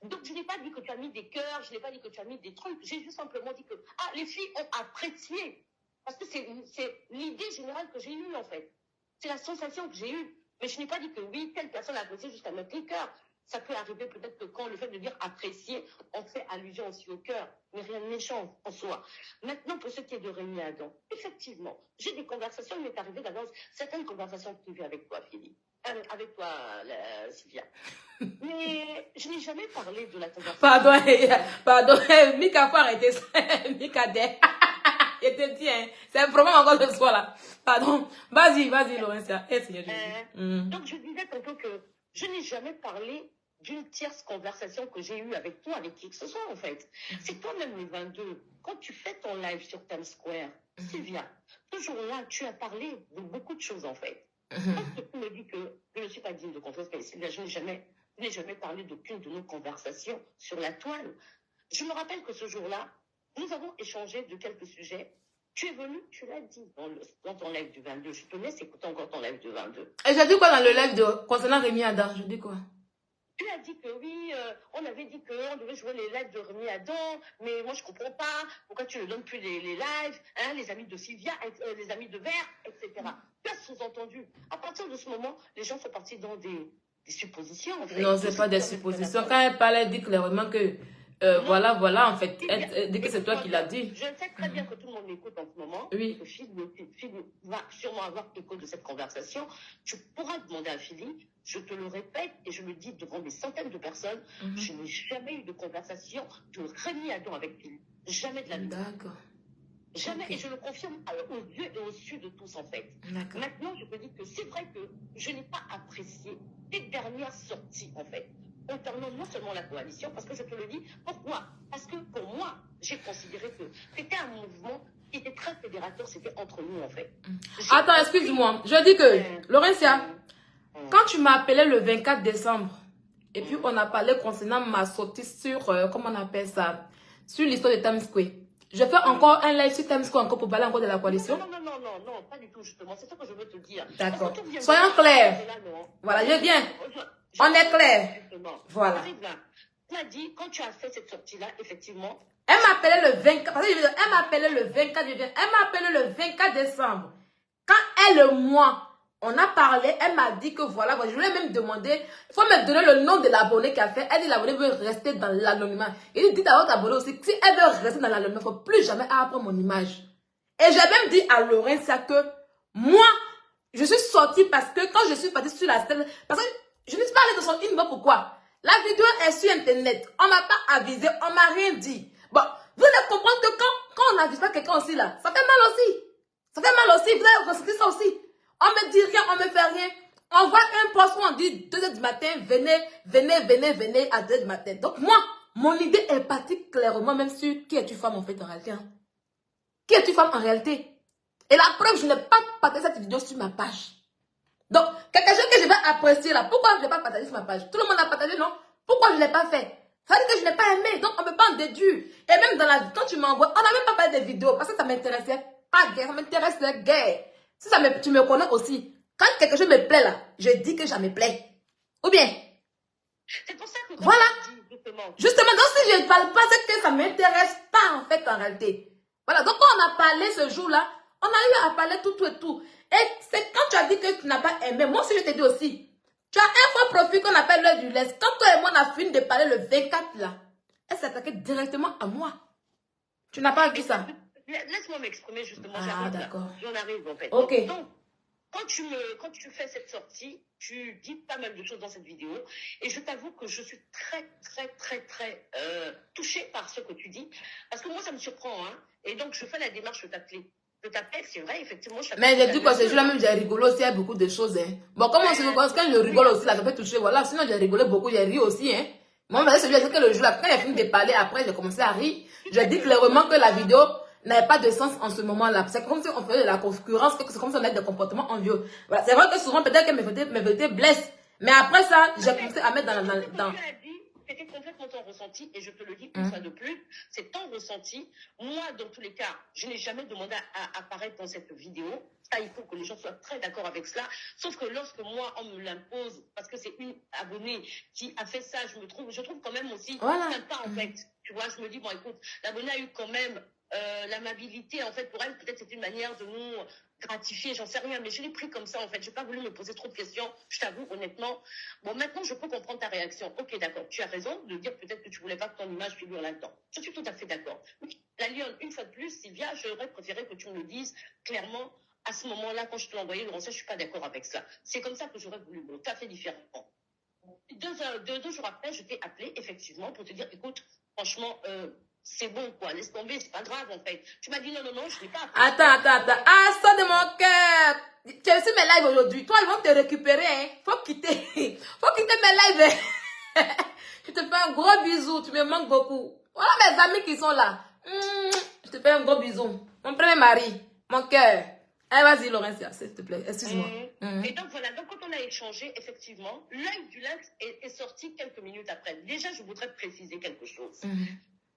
Donc, je n'ai pas dit que tu as mis des cœurs, je n'ai pas dit que tu as mis des trucs. J'ai juste simplement dit que, ah, les filles ont apprécié. Parce que c'est l'idée générale que j'ai eue, en fait. C'est la sensation que j'ai eue. Mais je n'ai pas dit que oui, telle personne a apprécié jusqu'à mettre les cœurs. Ça peut arriver peut-être que quand le fait de dire apprécier, on fait allusion aussi au cœur. Mais rien de méchant en soi. Maintenant, pour ce qui est de Rémi Adam, effectivement, j'ai des conversations, il m'est arrivé d'avoir certaines conversations privées avec toi, Philippe. Avec toi, Sylvia. Mais je n'ai jamais parlé de la conversation. Pardon, Mika, faut arrêter ça. Mika, je te dis, hein, c'est un problème encore de soi là. Pardon, vas-y, Laurentia. Donc, je disais tantôt que je n'ai jamais parlé d'une tierce conversation que j'ai eue avec toi, avec qui que ce soit, en fait. C'est toi-même, le 22, quand tu fais ton live sur Times Square, Sylvia, ce jour-là, tu as parlé de beaucoup de choses, en fait. Parce que tu me dis que je ne suis pas digne de confiance, mais Sylvia, je n'ai jamais parlé d'aucune de nos conversations sur la toile. Je me rappelle que ce jour-là, nous avons échangé de quelques sujets. Tu es venu, tu l'as dit dans ton live du 22. Je te laisse écouter encore ton live du 22. Et j'ai dit quoi dans le live concernant Rémi Adam? Je dis quoi? Tu as dit que oui, on avait dit qu'on devait jouer les lives de Rémi Adam, mais moi je ne comprends pas pourquoi tu ne donnes plus les lives, hein, les amis de Sylvia, les amis de Vert, etc. Tu as sous-entendu. À partir de ce moment, les gens sont partis dans des suppositions. En fait. Non, ce n'est pas des suppositions. Quand elle parlait, elle dit clairement que voilà, en fait, elle dit que c'est toi qui l'as dit. Je sais très bien que tout le monde m'écoute en ce moment. Oui. Que Philippe va sûrement avoir écho de cette conversation. Tu pourras demander à Philippe, je te le répète et je le dis devant des centaines de personnes, je n'ai jamais eu de conversation de Rémi Adam avec Philippe. Jamais de la vie. D'accord. Jamais, okay. Et je le confirme aux yeux et aux su de tous en fait. Maintenant, je peux dire que c'est vrai que je n'ai pas apprécié tes dernières sorties en fait. Concernant non seulement la coalition, parce que je te le dis, pourquoi? Parce que pour moi, j'ai considéré que c'était un mouvement qui était très fédérateur, c'était entre nous, en fait. Attends, excuse-moi. Je dis que, Laurentia, quand tu m'as appelé le 24 décembre, et puis on a parlé concernant ma sortie sur, comment on appelle ça, sur l'histoire de Times Square. Je fais encore un live sur Times Square encore pour parler encore de la coalition. Non, pas du tout, justement. C'est ça que je veux te dire. D'accord. Soyons clairs. Voilà, je viens. On est clair. Voilà. Tu as dit, quand tu as fait cette sortie-là, effectivement. Elle m'a appelé le 24, elle m'a appelé le 24, elle m'a appelé le 24 décembre. Quand elle et moi, on a parlé, elle m'a dit que voilà, je lui ai même demandé, il faut me donner le nom de l'abonné qui a fait. Elle dit l'abonné veut rester dans l'anonymat. Il dit à votre abonné aussi, si elle veut rester dans l'anonymat, il ne faut plus jamais apprendre mon image. Et j'ai même dit à Laurentia que moi, je suis sortie parce que quand je suis partie sur la scène, parce que je ne suis pas allée dans son inbox, pourquoi? La vidéo est sur internet, on m'a pas avisé, on m'a rien dit. Bon, vous devez comprendre que quand on n'avise pas quelqu'un aussi là, ça fait mal aussi. Ça fait mal aussi, vous avez ressenti ça aussi. On me dit rien, on me fait rien. On voit un poste où on dit 2h du matin, venez à 2h du matin. Donc moi, mon idée est partie clairement même sur qui es-tu femme en fait en réalité. Hein? Qui es-tu femme en réalité? Et la preuve, je n'ai pas partagé cette vidéo sur ma page. Donc, quelque chose que je vais apprécier là, pourquoi je ne l'ai pas partagé sur ma page? Tout le monde a partagé, non? Pourquoi je ne l'ai pas fait? Ça veut dire que je n'ai pas aimé, donc on ne peut pas en déduire. Et même quand tu m'envoies, on n'a même pas parlé des vidéos, parce que ça m'intéressait pas guère, ça m'intéressait guère. Si tu me connais aussi, quand quelque chose me plaît là, je dis que ça me plaît. Ou bien? C'est pour ça que voilà. Justement, donc si je ne parle pas, c'est que ça ne m'intéresse pas en fait en réalité. Voilà, donc quand on a parlé ce jour-là, on a eu à parler tout et tout. Et c'est quand tu as dit que tu n'as pas aimé, moi aussi je t'ai dit aussi, tu as un faux profil qu'on appelle l'heure du laisse. Quand toi et moi on a fini de parler le 24 là, elle s'est attaquée directement à moi. Tu n'as pas vu ça? Laisse-moi m'exprimer justement. Ah d'accord. J'en arrive en fait. Ok. Donc, quand tu fais cette sortie, tu dis pas mal de choses dans cette vidéo. Et je t'avoue que je suis très touchée par ce que tu dis. Parce que moi, ça me surprend. Hein. Et donc, je fais la démarche de t'appeler. C'est vrai, effectivement. Mais j'ai dit quoi, c'est jour-là même, j'ai rigolé aussi, il y a beaucoup de choses. Hein. Bon, comment c'est quand je rigole aussi, là, ça peut toucher. Voilà, sinon j'ai rigolé beaucoup, j'ai ri aussi. Hein. Moi, c'est que le jour-là, quand j'ai fini de parler, après, j'ai commencé à rire. J'ai dit clairement que la vidéo n'avait pas de sens en ce moment-là. C'est comme si on faisait de la concurrence, c'est comme si on avait des comportements envieux. Voilà, c'est vrai que souvent, peut-être que mes vérités blessent. Mais après ça, j'ai commencé à mettre dans... C'était complètement ton ressenti, et je te le dis une fois de plus, c'est ton ressenti. Moi, dans tous les cas, je n'ai jamais demandé à apparaître dans cette vidéo. Ça, il faut que les gens soient très d'accord avec cela. Sauf que lorsque moi, on me l'impose, parce que c'est une abonnée qui a fait ça, je trouve quand même aussi sympa, en fait. Tu vois, je me dis, bon, écoute, l'abonnée a eu quand même l'amabilité, en fait, pour elle, peut-être c'est une manière de nous gratifier, j'en sais rien, mais je l'ai pris comme ça, en fait. Je n'ai pas voulu me poser trop de questions, je t'avoue, honnêtement. Bon, maintenant, je peux comprendre ta réaction. Ok, d'accord, tu as raison de dire peut-être que tu ne voulais pas que ton image figure là-dedans. Je suis tout à fait d'accord. La lionne, une fois de plus, Sylvia, j'aurais préféré que tu me le dises clairement à ce moment-là, quand je te l'ai envoyé, Laurence, je ne suis pas d'accord avec ça. C'est comme ça que j'aurais voulu, tout à fait différemment. Deux jours après, je t'ai appelé, effectivement, pour te dire, écoute, franchement, c'est bon, quoi, laisse tomber, c'est pas grave, en fait. Tu m'as dit non, je n'ai pas appelé. Attends. Ah, ça de mon cœur. Tu as reçu mes lives aujourd'hui. Toi, ils vont te récupérer, hein. Faut quitter mes lives. Je te fais un gros bisou, tu me manques beaucoup. Voilà mes amis qui sont là. Je te fais un gros bisou. Mon premier mari, mon cœur. Eh, vas-y, Laurentia, s'il te plaît, excuse-moi. Et donc, voilà, donc quand on a échangé, effectivement, l'œil du lynx est sorti quelques minutes après. Déjà, je voudrais préciser quelque chose.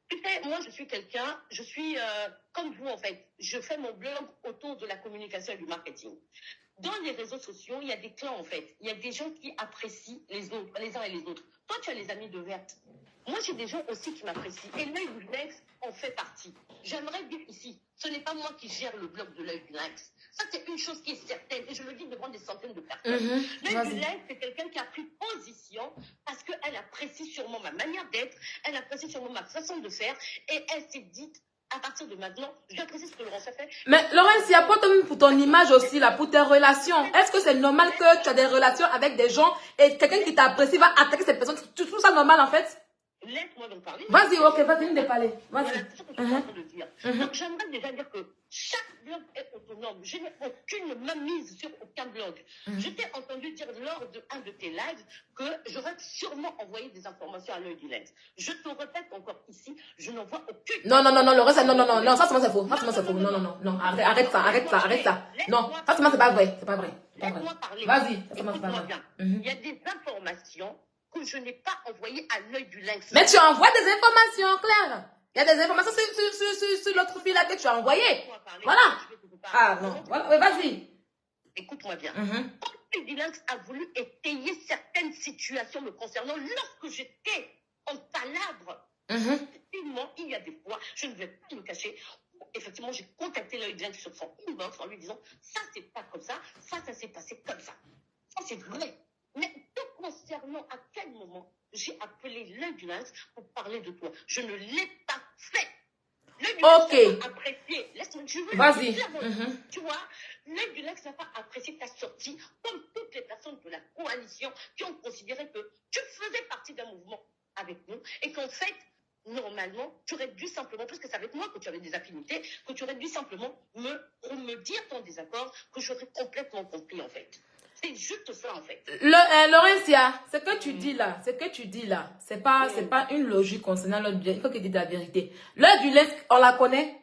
Tu sais, moi, je suis quelqu'un, comme vous, en fait. Je fais mon blog autour de la communication et du marketing. Dans les réseaux sociaux, il y a des clans, en fait. Il y a des gens qui apprécient les autres, les uns et les autres. Toi, tu as les amis de Verte. Moi, j'ai des gens aussi qui m'apprécient. Et l'œil du lynx en fait partie. J'aimerais dire ici, ce n'est pas moi qui gère le blog de l'œil du lynx. Ça, c'est une chose qui est certaine. Et je le dis devant des centaines de personnes. L'œil du lynx, c'est quelqu'un qui a pris position parce qu'elle apprécie sûrement ma manière d'être, elle apprécie sûrement ma façon de faire. Et elle s'est dite, à partir de maintenant, j'apprécie ce que Laurence a fait. Mais Laurence, il y a pas pour ton image aussi, là, pour tes relations. Est-ce que c'est normal que tu as des relations avec des gens et quelqu'un qui t'apprécie va attaquer cette personne? Tu trouves ça normal, en fait? Laisse-moi donc parler. Vas-y, ok, vas-y, de parler. Vas-y. Voilà, c'est ce que je suis en train de dire. Donc, j'aimerais déjà dire que Chaque blog est autonome. Je n'ai aucune mainmise sur aucun blog. Je t'ai entendu dire lors d'un de tes lives que j'aurais sûrement envoyé des informations à l'œil du lens. Je te répète encore ici, je n'en vois aucune. Non, le reste, non, ça c'est faux. C'est faux. Non, arrête ça. Non, ça c'est pas vrai. C'est pas vrai. Laisse-moi parler. Vas-y, écoute-moi bien. Il y a des informations que je n'ai pas envoyées à l'œil du lens. Mais tu envoies des informations, Claire. Il y a des informations sur l'autre fille là que tu as envoyé. Voilà. Ah non, voilà. Vas-y. Écoute-moi bien. L'œil du lens a voulu étayer certaines situations me concernant lorsque j'étais en palabre. Effectivement, il y a des fois, je ne vais pas me cacher. Effectivement, j'ai contacté l'œil du lens sur son inbox en lui disant ça c'est pas comme ça s'est passé comme ça. Ça c'est vrai. Mais te concernant, à quel moment j'ai appelé l'œil du lens pour parler de toi? Je ne l'ai pas fait. L'œil du lens n'a pas apprécié. Laisse-moi, je veux vas-y. Tu vois, l'œil du lens n'a pas apprécié ta sortie, comme toutes les personnes de la coalition qui ont considéré que tu faisais partie d'un mouvement avec nous et qu'en fait, normalement, tu aurais dû simplement, parce que c'est avec moi que tu avais des affinités, que tu aurais dû simplement me dire ton désaccord, que j'aurais complètement compris en fait. C'est juste ça en fait. Laurentia, ce que tu dis là, c'est pas une logique concernant l'autre bien. Il faut que tu dises la vérité. L'œil du lens, on la connaît.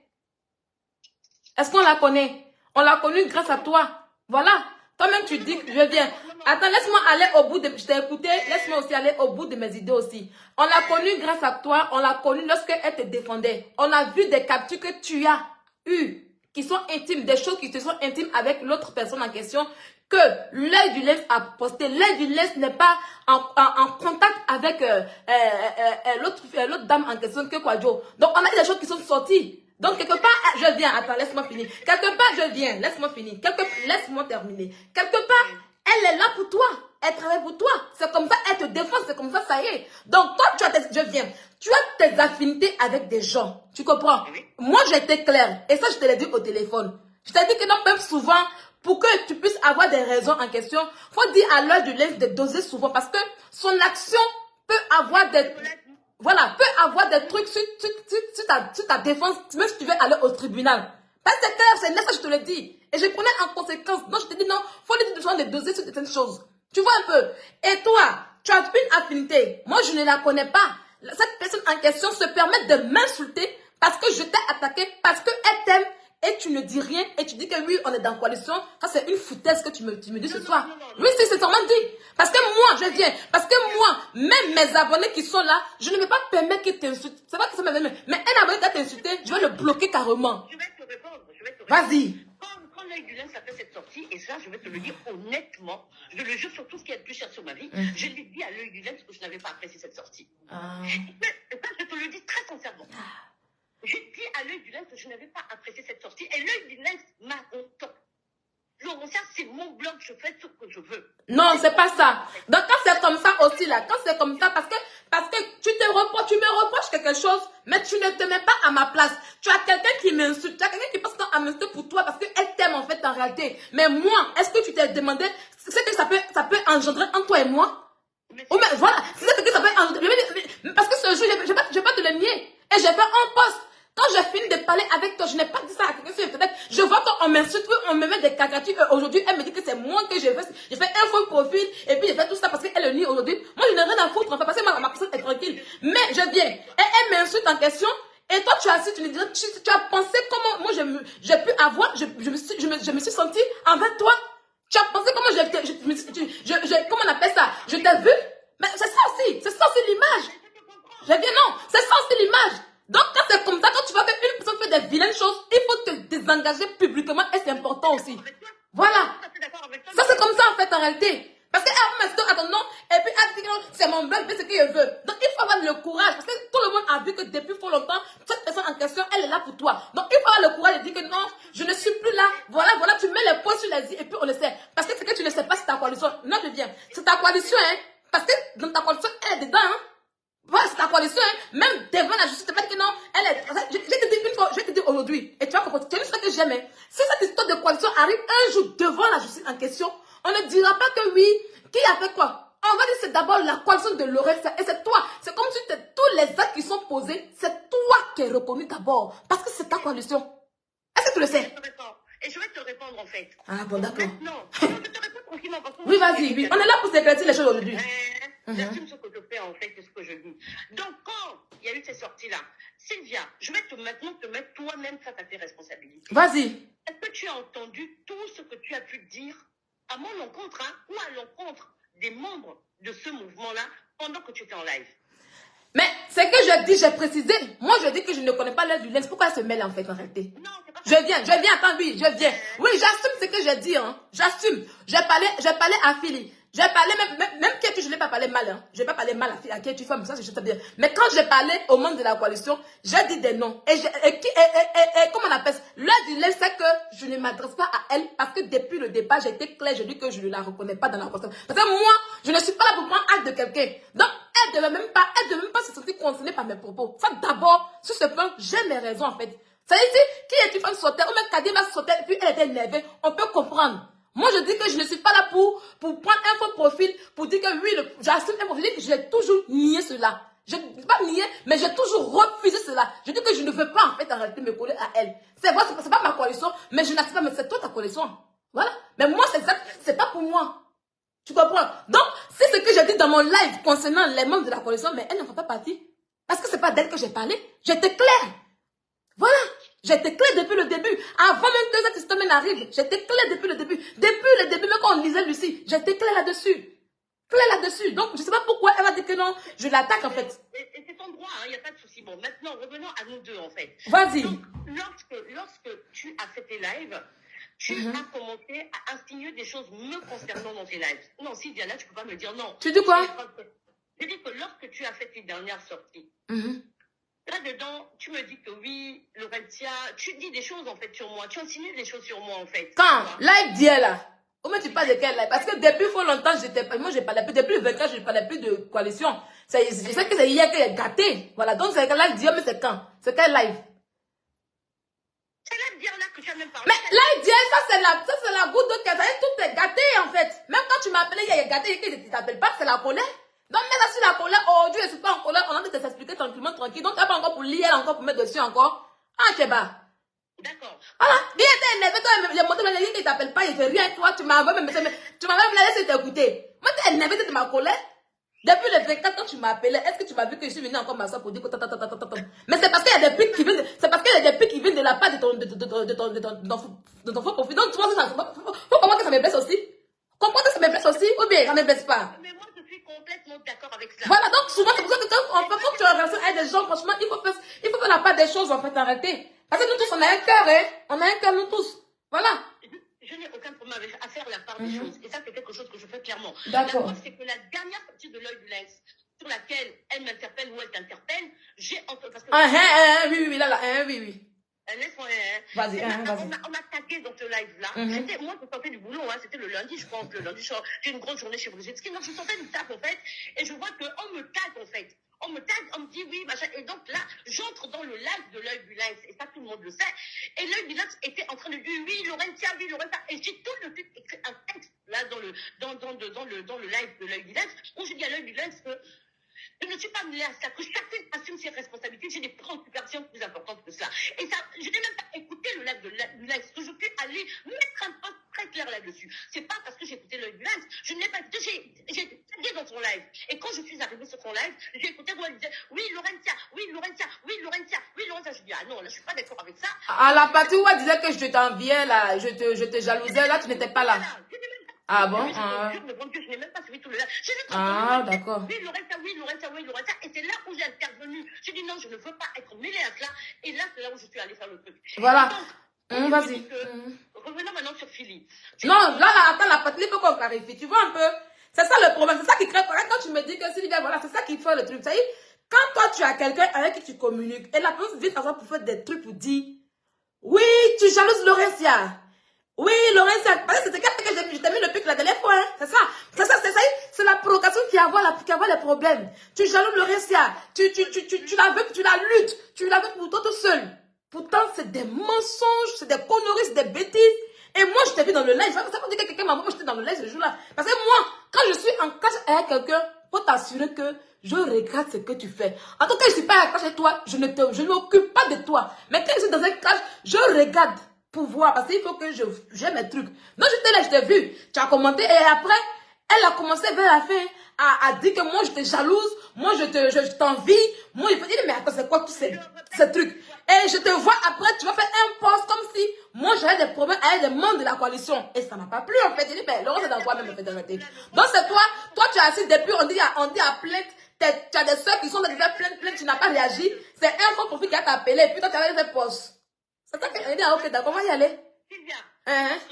Est-ce qu'on la connaît? On l'a connue grâce à toi. Voilà. Toi-même, tu dis que je viens. Attends, laisse-moi aller au bout de... Je t'ai écouté. Laisse-moi aussi aller au bout de mes idées aussi. On l'a connue grâce à toi. On l'a connue lorsqu'elle te défendait. On a vu des captures que tu as eues, qui sont intimes, des choses qui te sont intimes avec l'autre personne en question, que l'œil du lens a posté. L'œil du lens n'est pas en contact avec l'autre dame en question que Kwadjo. Donc, on a des choses qui sont sorties. Donc, quelque part, je viens. Attends, laisse-moi finir. Quelque part, je viens. Laisse-moi finir. Laisse-moi terminer. Quelque part, elle est là pour toi. Elle travaille pour toi. C'est comme ça, elle te défend. C'est comme ça, ça y est. Donc, toi, je viens. Tu as tes affinités avec des gens. Tu comprends? Moi, j'étais claire. Et ça, je te l'ai dit au téléphone. Je t'ai dit que non, même souvent, pour que tu puisses avoir des raisons en question, faut dire à l'œil du lens de doser souvent parce que son action peut avoir des... Voilà, peut avoir des trucs sur ta défense, même si tu veux aller au tribunal. Parce que c'est clair, c'est là ça je te le dis. Et je prenais en conséquence. Donc je te dis non, faut les doser sur certaines choses. Tu vois un peu. Et toi, tu as une affinité. Moi, je ne la connais pas. Cette personne en question se permet de m'insulter parce que je t'ai attaqué, parce qu'elle t'aime. Et tu ne dis rien, et tu dis que oui, on est dans coalition. Ça, c'est une foutaise que tu me dis ce soir. Oui, c'est sûrement dit. Parce que moi, je viens. Parce que moi, même mes abonnés qui sont là, je ne vais pas permettre qu'ils t'insultent. C'est pas que ça me fait, mais un abonné qui va t'insulter, je vais le bloquer carrément. Je vais te répondre. Vas-y. Quand l'œil du lens a fait cette sortie, et ça, je vais te le dire honnêtement, je le jure sur tout ce qui est le plus cher sur ma vie, je l'ai dit à l'œil du lens que je n'avais pas apprécié cette sortie. Et ça, je te le dis très sincèrement. J'ai dit à l'œil du lens que je n'avais pas apprécié cette sortie et l'œil du lens m'a autant. Laurentia, c'est mon blog, je fais ce que je veux. Non, c'est pas ça. Donc quand c'est comme ça aussi là, quand c'est comme ça, parce que tu me reproches quelque chose, mais tu ne te mets pas à ma place. Tu as quelqu'un qui m'insulte, tu as quelqu'un qui pense à m'insulter pour toi parce qu'elle t'aime en fait en réalité. Mais moi, est-ce que tu t'es demandé ce que ça peut engendrer entre toi et moi? Oh, mais voilà, c'est ce que ça peut engendrer. Parce que ce jour, je vais pas te le nier. Et j'ai fait un post. Quand j'ai fini de parler avec toi, je n'ai pas dit ça à quelqu'un sur Internet. Je vois qu'on m'insulte, on me met des caricatures. Aujourd'hui, elle me dit que c'est moi que j'ai fait un faux profil. Et puis j'ai fait tout ça parce qu'elle le nie aujourd'hui. Moi, je n'ai rien à foutre. Enfin, parce que ma personne est tranquille. Mais je viens. Et elle m'insulte en question. Et toi, tu as assis, tu as pensé comment moi j'ai pu avoir, je me suis sentie envers toi. Tu as pensé comment comment on appelle ça? Je t'ai vu? Mais c'est ça aussi l'image. Je viens, non, c'est ça aussi l'image. Donc, quand c'est comme ça, quand tu vois qu'une personne fait des vilaines choses, il faut te désengager publiquement et c'est important aussi. Voilà. Ça, c'est comme ça en fait en réalité. Parce qu'elle a attends, non, et puis elle dit non, c'est mon blog, c'est ce que je veux. Donc, il faut avoir le courage. Parce que tout le monde a vu que depuis fort longtemps, cette personne en question, elle est là pour toi. Donc, il faut avoir le courage de dire que non, je ne suis plus là. Voilà, tu mets les points sur les i et puis on le sait. Parce que ce que tu ne sais pas, c'est ta coalition. Non, je viens. C'est ta coalition, hein. Parce que dans ta coalition, elle est dedans, hein. Voilà, c'est ta coalition, hein. Même devant la justice, tu te dis que non, elle est. Je te dis une fois, je te dis aujourd'hui, et tu vas comprendre, tu as vu ce que j'aime, hein. Si cette histoire de coalition arrive un jour devant la justice en question, on ne dira pas que oui, qui a fait quoi. On va dire que c'est d'abord la coalition de Laurentia, et c'est toi. C'est comme si tous les actes qui sont posés, c'est toi qui es reconnu d'abord, parce que c'est ta coalition. Est-ce que tu le sais? Et je vais te répondre en fait. Ah bon, d'accord. Non, je te réponds tranquillement. Oui, vas-y, oui. On est là pour s'éclaircir les choses aujourd'hui. J'assume ce que je fais en fait et ce que je dis. Donc quand il y a eu ces sorties-là, Sylvia, je vais maintenant te mettre toi-même face à tes responsabilités. Vas-y. Est-ce que tu as entendu tout ce que tu as pu dire à mon encontre ou à l'encontre des membres de ce mouvement-là pendant que tu étais en live? Mais c'est que je dis, j'ai précisé. Moi, je dis que je ne connais pas l'heure du lundi. Pourquoi elle se mêle en fait, en réalité? Non, c'est pas Je viens, attends, oui, je viens. Oui, j'assume ce que j'ai dit, hein. J'assume. J'ai parlé à Philly. J'ai parlé, même Kétu, je n'ai pas parlé mal, hein. Je n'ai pas parlé mal à Kétu, femme, ça, c'est juste bien. Mais quand j'ai parlé au monde de la coalition, j'ai dit des noms. Et comment on appelle ça? L'heure du lundi, c'est que je ne m'adresse pas à elle parce que depuis le départ, j'ai été claire, je dis que je ne la reconnais pas dans la coalition. Parce que moi, je ne suis pas là pour prendre acte de quelqu'un. Donc, elle ne devait même pas se sentir concernée par mes propos. Ça, d'abord, sur ce point, j'ai mes raisons, en fait. Ça veut dire, qui est une femme sauter, ou même Kadim va sauter, et puis elle était énervée, on peut comprendre. Moi, je dis que je ne suis pas là pour prendre un faux profil, pour dire que oui, j'assume un profil, que j'ai toujours nié cela. Je ne dis pas nier, mais j'ai toujours refusé cela. Je dis que je ne veux pas, en fait, arrêter de me coller à elle. C'est vrai, c'est pas ma coalition, mais je n'accepte pas, mais c'est toi ta coalition. Voilà. Mais moi, c'est pas pour moi. Tu comprends? Donc, c'est ce que j'ai dit dans mon live concernant les membres de la coalition, mais elle n'en fait pas partie. Parce que c'est pas d'elle que j'ai parlé. J'étais claire. Voilà. J'étais claire depuis le début. Avant même que cette histoire n'arrive, j'étais claire depuis le début. Depuis le début, même quand on lisait Lucie, j'étais claire là-dessus. Claire là-dessus. Donc, je ne sais pas pourquoi elle va dire que non, je l'attaque en fait. Et c'est ton droit, il n'y a pas de souci. Bon, maintenant, revenons à nous deux en fait. Vas-y. Donc, lorsque tu as fait tes lives, tu as commencé à insinuer des choses me concernant dans tes lives. Non, si Diana, tu ne peux pas me dire non. Tu dis quoi? Je dis que lorsque tu as fait tes dernières sorties, là-dedans, tu me dis que oui, Laurentia, tu dis des choses en fait sur moi. Tu insinues des choses sur moi en fait. Quand? Live d'hier là. Comment tu parles de quel live? Parce que depuis fort longtemps, moi je parlais plus. Depuis le 24, je ne parlais plus de coalition. Je sais que c'est hier qu'elle est gâtée. Voilà, donc c'est quel live d'hier, mais c'est quand? C'est quel live? C'est live d'hier là que tu as même parlé. Mais live d'hier, ça c'est la goutte d'eau qui a tout est gâté en fait. Même quand tu m'appelais, il y a gâté et que tu t'appelles pas, c'est la colère. Donc, mais là, sur la colère, oh Dieu, je suis pas en colère, on a dit de s'expliquer tranquillement, tranquille. Donc, tu n'as pas encore pour lire, elle encore pour mettre dessus encore. Ah, Kéba. D'accord. Voilà. Bien, t'es énervé, toi, j'ai monté le lien qui t'appelle pas, il fait rien, toi, tu m'as même laissé t'écouter. Moi, t'es énervé, t'es de ma colère. Depuis le 24, quand tu m'as appelé, est-ce que tu m'as vu que je suis venue encore m'asseoir pour dire que mais c'est parce qu'il y a des pics qui viennent, de la part de ton faux profil. Donc, tu vois, faut comprendre que ça me blesse aussi. Comprends que ça me blesse aussi, ou bien ça me blesse pas. Mais moi, je suis complètement d'accord avec ça. Voilà, donc souvent, c'est pour ça que quand tu as relation avec des gens, franchement, il faut faire la part des choses, en fait, arrêter. Parce que nous tous, on a un cœur, hein. On a un cœur, nous tous. Voilà. Je n'ai aucun problème à faire la part des choses. Et ça, c'est quelque chose que je fais clairement. D'accord. La preuve, c'est que la dernière partie de l'œil du lynx, sur laquelle elle m'interpelle ou elle t'interpelle, j'ai entendu. Oui, là, oui. Laisse-moi. Vas-y. On m'a tagué dans ce live-là. Moi, je sortais du boulot, hein, c'était le lundi, je pense. Le lundi, j'ai une grosse journée chez Brigitte. Donc, je sortais du taf, en fait, et je vois qu'on me tague, en fait. On me tague, on me dit oui, machin. Et donc là, j'entre dans le live de l'œil du lynx, et ça, tout le monde le sait. Et l'œil du lynx était en train de dire oui, Laurentia. Et j'ai tout de suite écrit un texte, là, dans le live de l'œil du lynx, où je dis à l'œil du lynx que je ne suis pas mêlée à ça, que chacun assume ses responsabilités. J'ai des préoccupations plus importantes que ça. Et ça, je n'ai même pas écouté le live de lynx, que je peux aller mettre un post très clair là-dessus. C'est pas parce que j'ai écouté l'œil du lynx, je n'ai pas écouté, j'ai tagué dans son live. Et quand je suis arrivée sur son live, j'ai écouté où elle disait oui, Laurentia. Je dis ah non, là, je suis pas d'accord avec ça. À la partie où elle disait que je t'enviais, là, je te jalousais, là, tu n'étais pas là. Ah bon? Je n'ai même pas suivi tout le live. Ah, d'accord. Oui, Laurentia. Et c'est là où j'ai intervenu. J'ai dit non, je ne veux pas être mêlée à cela. Et là, c'est là où je suis allée faire le truc. Voilà. Vas-y. Revenons maintenant sur Philly. Non, là, attends, la partie, il faut qu'on clarifie. Tu vois un peu? C'est ça le problème. C'est ça qui crée. Quand tu me dis que Sylvia, voilà, c'est ça qui fait le truc. Ça y est, quand toi, tu as quelqu'un avec qui tu communiques, et la personne vient pour faire des trucs pour dire oui, tu jalouses Laurentia. Oui, Laurentia, c'est quelqu'un que je t'ai mis le pic la dernière fois, hein. C'est ça. C'est la provocation qui a les problèmes. Tu jalouses Laurentia. Tu la veux, tu la luttes. Tu la veux pour toi tout seul. Pourtant, c'est des mensonges, c'est des conneries, c'est des bêtises. Et moi, je t'ai vu dans le live. Ça veut dire que quelqu'un m'a vu que j'étais dans le live ce jour-là. Parce que moi, quand je suis en clash avec quelqu'un, faut t'assurer que je regrette ce que tu fais. En tout cas, je ne suis pas en clash avec toi. Je ne m'occupe pas de toi. Mais quand je suis dans un clash, je regarde. pouvoir, parce qu'il faut que j'ai mes trucs. Donc, j'étais là, je t'ai vu. Tu as commenté et après, elle a commencé vers la fin à dire que moi, j'étais jalouse, moi, je t'envie. Moi, il faut dire, mais attends, c'est quoi tous ces trucs? Et je te vois après, tu vas faire un post comme si moi, j'avais des problèmes avec des membres de la coalition. Et ça m'a pas plu, en fait. J'ai dit, ben, Laurent, c'est dans quoi même, en fait, d'arrêter. Donc, c'est toi, tu as assis depuis, on dit à plainte. Tu as des soeurs qui sont dans des plaintes, tu n'as pas réagi. C'est un faux profil qui a t'appelé, et puis toi, tu avais fait post. C'est ça qu'elle dit, ah, ok, d'accord, on va y aller. Sylvia,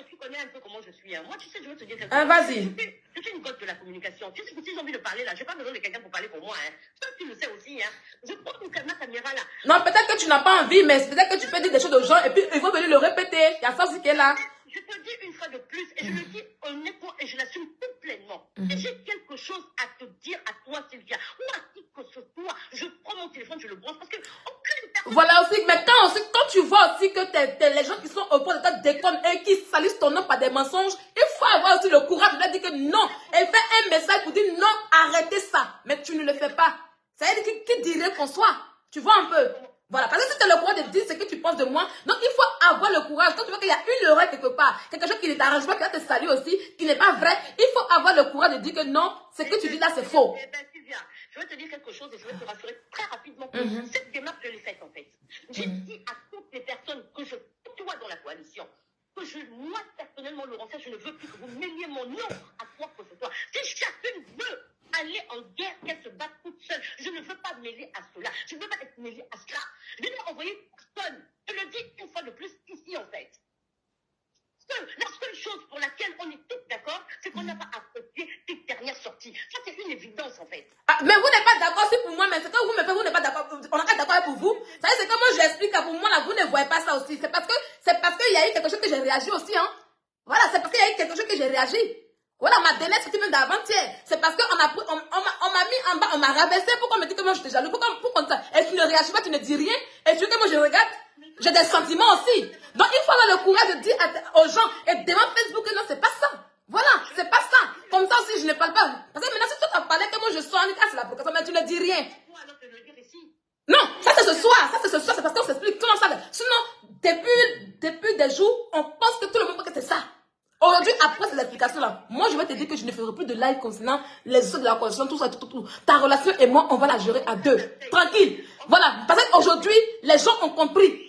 tu connais un peu comment je suis. Hein. Moi, tu sais, je veux te dire quelque chose. Vas-y. Je suis une coach de la communication. Tu sais que si j'ai envie de parler là, je n'ai pas besoin de quelqu'un pour parler pour moi. Hein. Toi, tu le sais aussi. Hein. Je prends ma caméra là. Non, peut-être que tu n'as pas envie, mais peut-être que tu peux dire des choses aux gens et puis ils vont venir le répéter. Il y a ça aussi qui est là. Je te dis une fois de plus, et je le dis honnêtement, et je l'assume tout pleinement. Si j'ai quelque chose à te dire à toi, Sylvia, ou à qui que ce soit, je prends mon téléphone, je le branche, parce que aucune personne... Voilà aussi, mais quand tu vois aussi que les gens qui sont au point de ta déconne et qui salissent ton nom par des mensonges, il faut avoir aussi le courage de leur dire que non. Elle fait un message pour dire non, arrêtez ça. Mais tu ne le fais pas. Ça veut dire qui dirait qu'on soit. Tu vois un peu. Voilà, parce que si tu as le courage de dire ce que tu penses de moi, donc il faut avoir le courage. Quand tu vois qu'il y a une erreur quelque part, quelque chose qui ne t'arrange pas, qui va te saluer aussi, qui n'est pas vrai, il faut avoir le courage de dire que non, ce que tu dis là, c'est faux. Eh bien, Sylvia, je vais te dire quelque chose et je vais te rassurer très rapidement que cette démarche, je l'ai faite en fait. J'ai dit à toutes les personnes que je côtoie dans la coalition, que moi, personnellement, Laurent, je ne veux plus que vous mêliez mon nom à quoi que ce soit. Si chacune veut aller en guerre, qu'elle se batte toute seule, je ne veux pas mêler à cela. Je ne veux pas être mêlée à cela. Je n'ai envoyé personne. Je le dis une fois de plus ici, en fait. La seule chose pour laquelle on est tous d'accord, c'est qu'on n'a pas apprécié tes dernières sorties. Ça, c'est une évidence, en fait. Ah, mais vous n'êtes pas d'accord, c'est pour moi, mais c'est que vous me faites, vous n'êtes pas d'accord. On n'est pas d'accord pour vous. Ça c'est comme moi j'explique pour moi, là, vous ne voyez pas ça aussi. C'est parce qu'il y a eu quelque chose que j'ai réagi aussi, hein. Voilà, c'est parce qu'il y a eu quelque chose que j'ai réagi. Voilà, ma dernière sortie même d'avant-hier. C'est parce qu'on m'a mis en bas, on m'a rabaissé pour qu'on me dise que moi j'étais jaloux. Pourquoi ça? Et tu ne réagis pas, tu ne dis rien. Et tu veux que moi je regarde? J'ai des sentiments aussi. Donc il faut avoir le courage de dire aux gens et devant Facebook que non, c'est pas ça. Voilà, c'est pas ça. Comme ça aussi, je ne parle pas. Parce que maintenant, si tu t'en parlais que moi je sois en cas, c'est la provocation, mais tu ne dis rien. Non, ça c'est ce soir. Ça c'est ce soir, c'est parce qu'on s'explique. Comment ça? Sinon, depuis des jours, on pense que tout le monde pense que c'est ça. Aujourd'hui, après ces explications-là, moi je vais te dire que je ne ferai plus de live concernant les autres de la coalition, tout ça, tout. Ta relation et moi, on va la gérer à deux. Tranquille. Voilà. Parce qu'aujourd'hui, les gens ont compris.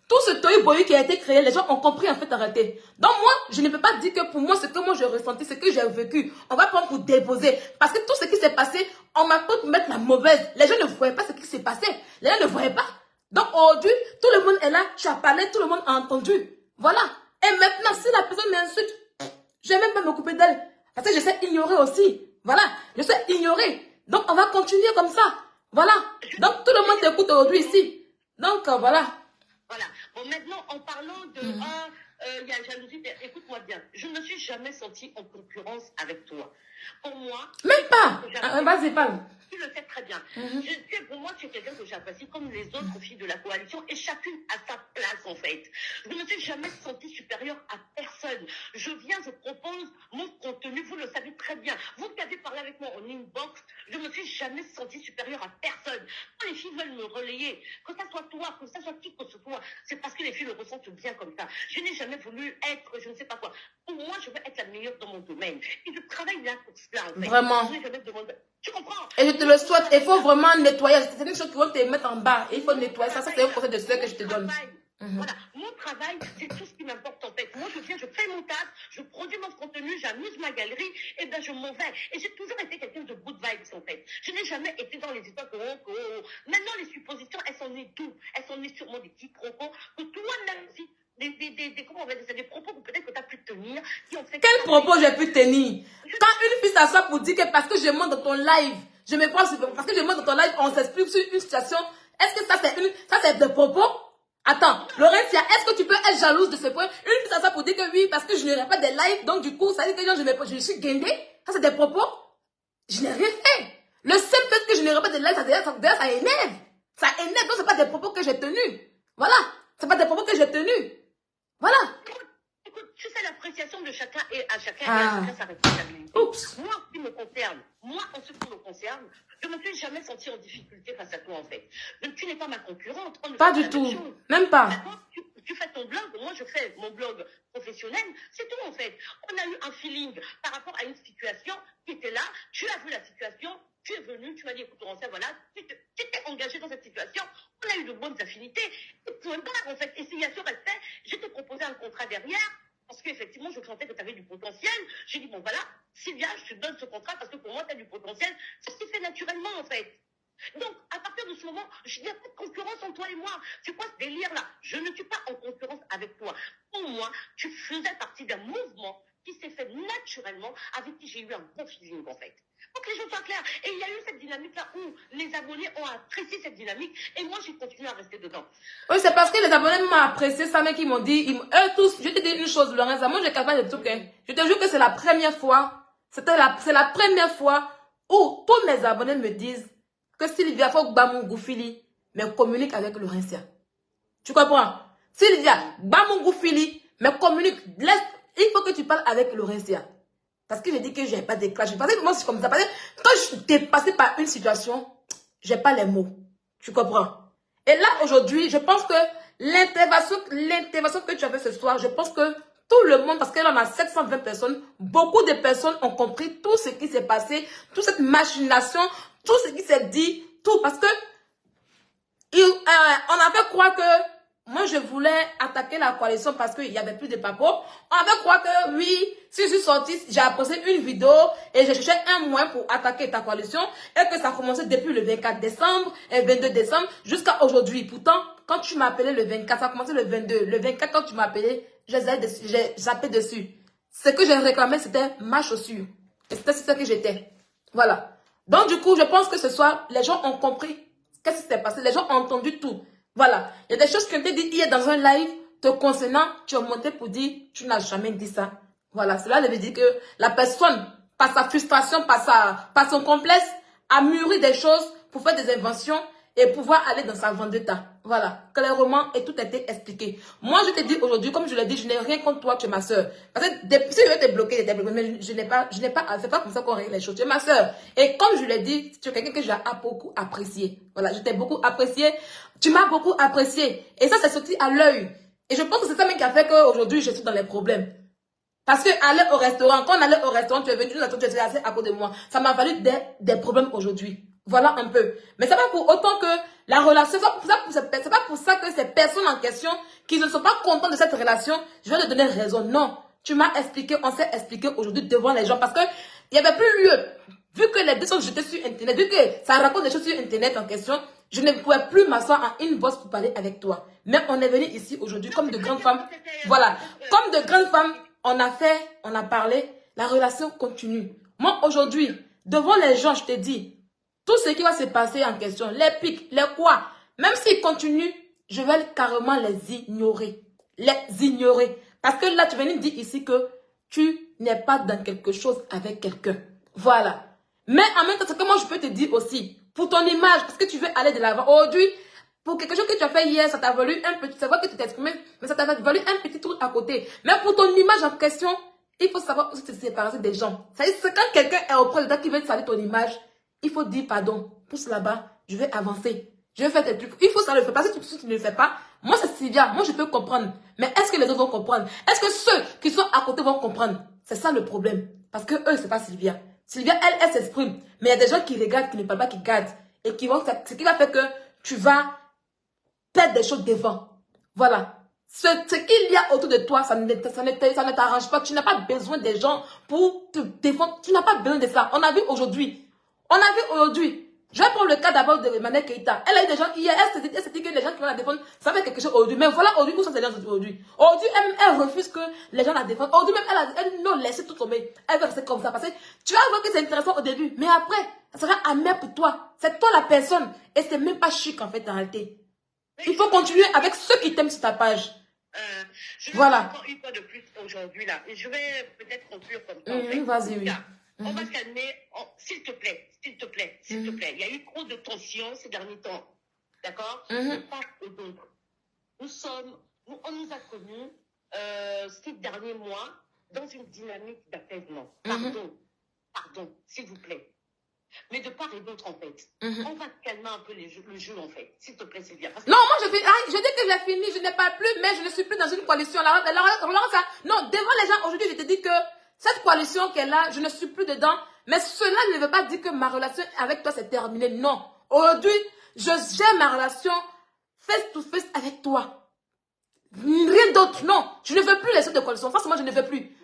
Tout ce toy-boy qui a été créé, les gens ont compris en fait arrêter. Donc moi, je ne peux pas dire que pour moi, ce que moi j'ai ressenti, ce que j'ai vécu, on va prendre pour déposer. Parce que tout ce qui s'est passé, on m'a pas pour mettre la mauvaise. Les gens ne voyaient pas ce qui s'est passé. Les gens ne voyaient pas. Donc aujourd'hui, tout le monde est là, tu as parlé, tout le monde a entendu. Voilà. Et maintenant, si la personne m'insulte, je ne vais même pas m'occuper d'elle. Parce que je sais ignorer aussi. Voilà. Je sais ignorer. Donc, on va continuer comme ça. Voilà. Donc, tout le monde t'écoute aujourd'hui ici. Donc, voilà. Voilà. Bon, maintenant, en parlant de... il y a jalousie. Écoute-moi bien. Je ne me suis jamais sentie en concurrence avec toi. Pour moi... Même pas. Vas-y, parle. Tu le sais très bien. Pour moi, tu es quelqu'un que j'apprécie comme les autres filles de la coalition et chacune à sa place, en fait. Je ne me suis jamais sentie supérieure à personne. Je viens, je propose mon contenu, vous le savez très bien. Vous qui avez parlé avec moi en inbox, je ne me suis jamais sentie supérieure à personne. Quand les filles veulent me relayer, que ça soit toi, que ça soit qui que ce soit, c'est parce que les filles le ressentent bien comme ça. Je n'ai jamais voulu être, je ne sais pas quoi. Pour moi, je veux être la meilleure dans mon domaine. Et je travaille là pour cela, en fait. Vraiment. Je n'ai jamais demandé... Tu comprends? Et je te le souhaite. Il faut vraiment nettoyer. C'est une chose qui vont te mettre en bas. Il faut nettoyer ça. Ça, c'est un conseil de ceux que je te donne. Voilà, mon travail, c'est tout ce qui m'importe en fait. Moi, je viens, je fais mon taf, je produis mon contenu, j'amuse ma galerie, et bien je m'en vais. Et j'ai toujours été quelqu'un de good vibes en fait. Je n'ai jamais été dans les histoires de Maintenant, les suppositions, elles sont nées d'où? Elles sont nées sûrement des petits propos que toi-même aussi. Comment on va dire ça, des propos que peut-être que tu as pu tenir. Qui ont fait quel propos j'ai pu tenir? Quand une fille s'assoit pour dire que parce que je monte dans ton live, je me pense, parce que je monte dans ton live, on s'explique sur une situation. Est-ce que ça c'est des propos? Attends, Laurentia, est-ce que tu peux être jalouse de ce point? Une fille s'assoit pour dire que oui, parce que je n'aurai pas de live, donc du coup, ça dit que je suis guindée. Ça c'est des propos? Je n'ai rien fait. Le seul fait que je n'aurai pas de live, ça énerve. Ça énerve, donc c'est pas des propos que j'ai tenus. Voilà, c'est pas des propos que j'ai tenus. Voilà. Écoute, tu sais, l'appréciation de chacun et à chacun sa responsabilité. Oups. Moi, ce qui me concerne, moi, en ce qui me concerne, je ne me suis jamais sentie en difficulté face à toi, en fait. Donc, tu n'es pas ma concurrente. On ne Pas fait du pas la même tout. chose. Même pas. D'accord? Tu fais ton blog, moi je fais mon blog professionnel, c'est tout en fait. On a eu un feeling par rapport à une situation qui était là, tu as vu la situation, tu es venu, tu m'as dit écoute Laurence, voilà, tu t'es engagé dans cette situation, on a eu de bonnes affinités, et point barre en fait. Et s'il y a ce respect, je t'ai proposé un contrat derrière, parce qu'effectivement je sentais que tu avais du potentiel. J'ai dit bon voilà, Sylvia, je te donne ce contrat parce que pour moi tu as du potentiel, ça s'est fait naturellement en fait. Donc, à partir de ce moment, il n'y a pas de concurrence entre toi et moi. C'est quoi ce délire-là? Je ne suis pas en concurrence avec toi. Pour moi, tu faisais partie d'un mouvement qui s'est fait naturellement, avec qui j'ai eu un bon feeling, en fait. Pour que les choses soient claires. Et il y a eu cette dynamique-là où les abonnés ont apprécié cette dynamique et moi, j'ai continué à rester dedans. Oui, c'est parce que les abonnés m'ont apprécié ça, mais qu'ils m'ont dit, eux tous, je te dis une chose, Lorenza, moi, j'ai capable de tout, hein. Je te jure que c'est la première fois, c'est la première fois où tous mes abonnés me disent que Sylvia, faut que Bamou Goufili me communique avec Laurentia. Tu comprends? Sylvia, Bamou Goufili me communique. Il faut que tu parles avec Laurentia. Parce que j'ai dit que j'ai pas de clash. Parce que moi, c'est comme ça. Parce que quand je suis passée par une situation, j'ai pas les mots. Tu comprends? Et là, aujourd'hui, je pense que l'intervention que tu as fait ce soir, je pense que tout le monde, parce que là, on a 720 personnes, beaucoup de personnes ont compris tout ce qui s'est passé, toute cette machination, tout ce qui s'est dit, tout. Parce que on avait croire que moi, je voulais attaquer la coalition parce qu'il n'y avait plus de papo. On avait croire que oui, si je suis sortie, j'ai posté une vidéo et j'ai cherché un moyen pour attaquer ta coalition et que ça a commencé depuis le 24 décembre et 22 décembre jusqu'à aujourd'hui. Pourtant, quand tu m'as appelé le 24, ça a commencé le 22. Le 24, quand tu m'as appelé, j'ai zappé dessus. Ce que j'ai réclamé, c'était ma chaussure. Et c'était ce que j'étais. Voilà. Donc, du coup, je pense que ce soir, les gens ont compris qu'est-ce qui s'est passé. Les gens ont entendu tout. Voilà. Il y a des choses que je t'ai dit hier dans un live te concernant. Tu as monté pour dire, tu n'as jamais dit ça. Voilà. Cela veut dire que la personne, par sa frustration, par son complexe, a mûri des choses pour faire des inventions et pouvoir aller dans sa vendetta. Voilà, clairement, et tout a été expliqué. Moi, je te dis aujourd'hui, comme je l'ai dit, je n'ai rien contre toi, tu es ma soeur. Parce que si je vais te bloquer, mais c'est pas comme ça qu'on règle les choses. Tu es ma soeur. Et comme je l'ai dit, tu es quelqu'un que j'ai beaucoup apprécié. Voilà, je t'ai beaucoup apprécié. Tu m'as beaucoup apprécié. Et ça, c'est sorti à l'œil. Et je pense que c'est ça même qui a fait qu'aujourd'hui, je suis dans les problèmes. Parce que aller au restaurant, quand on allait au restaurant, tu es venu, tu étais assis à côté de moi. Ça m'a valu des problèmes aujourd'hui. Voilà un peu. Mais c'est pas pour autant que la relation, c'est pas pour ça que ces personnes en question qui ne sont pas contentes de cette relation, je vais te donner raison. Non. Tu m'as expliqué, on s'est expliqué aujourd'hui devant les gens parce que il n'y avait plus lieu. Vu que les deux sont jetés sur Internet, vu que ça raconte des choses sur Internet en question, je ne pouvais plus m'asseoir en inbox pour parler avec toi. Mais on est venu ici aujourd'hui comme de grandes femmes. Voilà. Comme de grandes femmes, on a parlé, la relation continue. Moi, aujourd'hui, devant les gens, je te dis, tout ce qui va se passer en question, les pics, les quoi, même s'ils continuent, je vais carrément les ignorer. Les ignorer. Parce que là, tu viens de dire ici que tu n'es pas dans quelque chose avec quelqu'un. Voilà. Mais en même temps, ce que moi, je peux te dire aussi, pour ton image, parce que tu veux aller de l'avant. Aujourd'hui, pour quelque chose que tu as fait hier, ça t'a valu un petit, c'est vrai que tu t'es exprimé, mais ça t'a valu un petit truc à côté. Mais pour ton image en question, il faut savoir aussi te séparer des gens. C'est quand quelqu'un est auprès de toi qui veut salir ton image, il faut dire pardon, pousse là-bas, je vais avancer. Je vais faire des trucs. Il faut ça le faire. Parce que si tu ne le fais pas, moi c'est Sylvia, moi je peux comprendre. Mais est-ce que les autres vont comprendre? Est-ce que ceux qui sont à côté vont comprendre? C'est ça le problème. Parce que eux, c'est pas Sylvia. Sylvia, elle s'exprime. Mais il y a des gens qui regardent, qui ne parlent pas, qui gardent. Et qui vont, ce qui va faire que tu vas perdre des choses devant. Voilà. Ce qu'il y a autour de toi, ça ne t'arrange pas. Tu n'as pas besoin des gens pour te défendre. Tu n'as pas besoin de ça. On a vu aujourd'hui. Je vais prendre le cas d'abord de Emmanuel Keïta. Elle a eu des gens hier, elle s'est dit que les gens qui vont la défendre, ça fait quelque chose aujourd'hui. Mais voilà aujourd'hui où sont ces gens aujourd'hui. Aujourd'hui, elle refuse que les gens la défendent. Aujourd'hui même, elle nous laisse tout tomber. Elle va rester comme ça. Parce que tu vas voir que c'est intéressant au début. Mais après, ça sera amer pour toi. C'est toi la personne. Et c'est même pas chic en fait en réalité. Il faut continuer avec ceux qui t'aiment sur ta page. Voilà. Encore une fois de plus aujourd'hui là. Et je vais peut-être conclure comme ça. Vas-y, oui. On va se calmer, s'il te plaît, s'il te plaît, s'il te plaît. Il y a eu trop de tension ces derniers temps. D'accord? De part et d'autre. On nous a connus ces derniers mois dans une dynamique d'apaisement. Pardon. pardon, s'il vous plaît. Mais de part et d'autre, en fait, on va calmer un peu le jeu, en fait. S'il te plaît, Sylvia. Non, moi, je dis que j'ai fini, je n'ai pas plus, mais je ne suis plus dans une coalition. Non, devant les gens, aujourd'hui, je te dis que cette coalition qui est là, je ne suis plus dedans. Mais cela ne veut pas dire que ma relation avec toi, c'est terminé. Non. Aujourd'hui, j'ai ma relation face to face avec toi. Rien d'autre, non. Je ne veux plus les histoires de coalition. Forcément, je ne veux plus.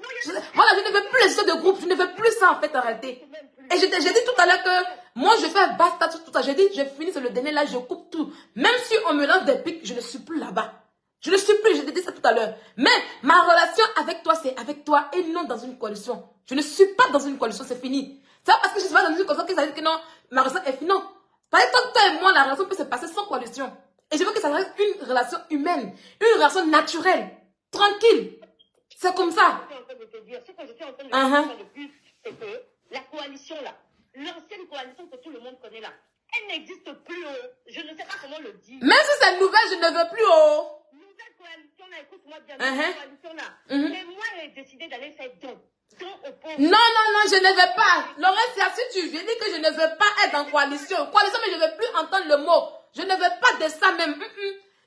Voilà, je ne veux plus les histoires de groupe. Je ne veux plus ça, en fait, en réalité. Et j'ai dit tout à l'heure que moi, je fais un basta sur tout ça. J'ai dit, j'ai fini, c'est le dernier là, je coupe tout. Même si on me lance des pics, je ne suis plus là-bas. Je ne suis plus, j'ai dit ça tout à l'heure. Mais ma relation avec toi, c'est avec toi et non dans une coalition. Je ne suis pas dans une coalition, c'est fini. C'est pas parce que je suis pas dans une coalition que ça veut dire que non, ma relation est finie. Non. Par exemple, toi et moi, la relation peut se passer sans coalition. Et je veux que ça reste une relation humaine, une relation naturelle, tranquille. C'est comme ça. Ce que je suis en train de dire depuis, c'est que la coalition là, l'ancienne coalition que tout le monde connaît là, elle n'existe plus. Je ne sais pas comment le dire. Même si c'est nouvelle, je ne veux plus. Nouvelle coalition là, écoute-moi bien, nouvelle coalition là. Mais moi, j'ai décidé d'aller faire don. Non, je ne veux pas. Laurencia, si tu viens dire que je ne veux pas être en coalition, mais je ne veux plus entendre le mot. Je ne veux pas de ça même.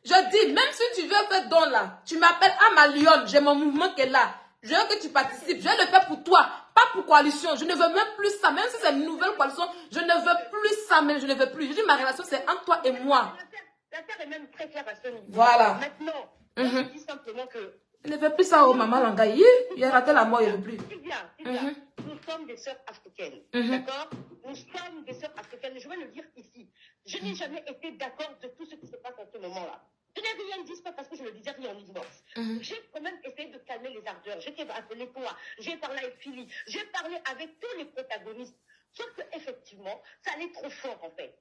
Je dis, même si tu veux faire don là, tu m'appelles Ama Lyon, j'ai mon mouvement qui est là. Je veux que tu participes. Je vais le faire pour toi, pas pour coalition. Je ne veux même plus ça. Même si c'est une nouvelle coalition, je ne veux plus ça même. Je ne veux plus. Je dis, ma relation, c'est entre toi et moi. La terre est même très claire à ce niveau. Voilà. Maintenant, je dis simplement que... Je ne veux plus ça, oh maman Langaï. Il a raté la mort, il ne veut plus. Sylvia, nous sommes des sœurs africaines. D'accord? Nous sommes des sœurs africaines. Je vais le dire ici. Je n'ai jamais été d'accord de tout ce qui se passe en ce moment-là. Je n'ai rien dit, pas parce que je le disais rien en ignorance. J'ai quand même essayé de calmer les ardeurs. J'ai appelé toi. J'ai parlé avec Philly. J'ai parlé avec tous les protagonistes. Sauf qu'effectivement, ça allait trop fort en fait.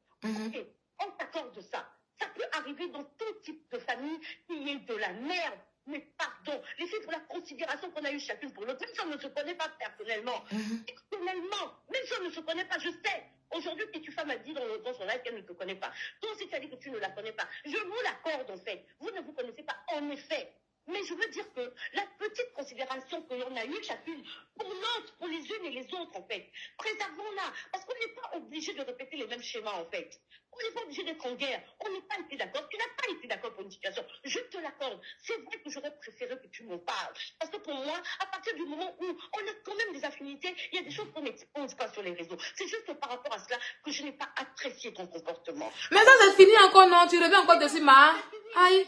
Et on s'accorde de ça. Ça peut arriver dans tout type de famille qui est de la merde. Mais pardon, laissez pour la considération qu'on a eue chacune pour l'autre. Même si on ne se connaît pas personnellement. Personnellement, même si on ne se connaît pas, je sais. Aujourd'hui, Pétufa m'a dit dans son live qu'elle ne te connaît pas. Toi aussi, tu as dit que tu ne la connais pas. Je vous l'accorde, en fait. Vous ne vous connaissez pas, en effet. Mais je veux dire que la petite considération que l'on a eue chacune pour l'autre, pour les unes et les autres, en fait, préservons-la. Parce qu'on n'est pas obligé de répéter les mêmes schémas, en fait. On n'est pas obligé d'être en guerre. On n'est pas été d'accord. Tu n'as pas été d'accord pour une situation. Je te l'accorde. C'est vrai que j'aurais préféré que tu m'en parles. Parce que pour moi, à partir du moment où on a quand même des affinités, il y a des choses qu'on n'expose pas sur les réseaux. C'est juste par rapport à cela que je n'ai pas apprécié ton comportement. Mais ça, c'est fini encore, non? Tu reviens encore dessus, ma? Aïe.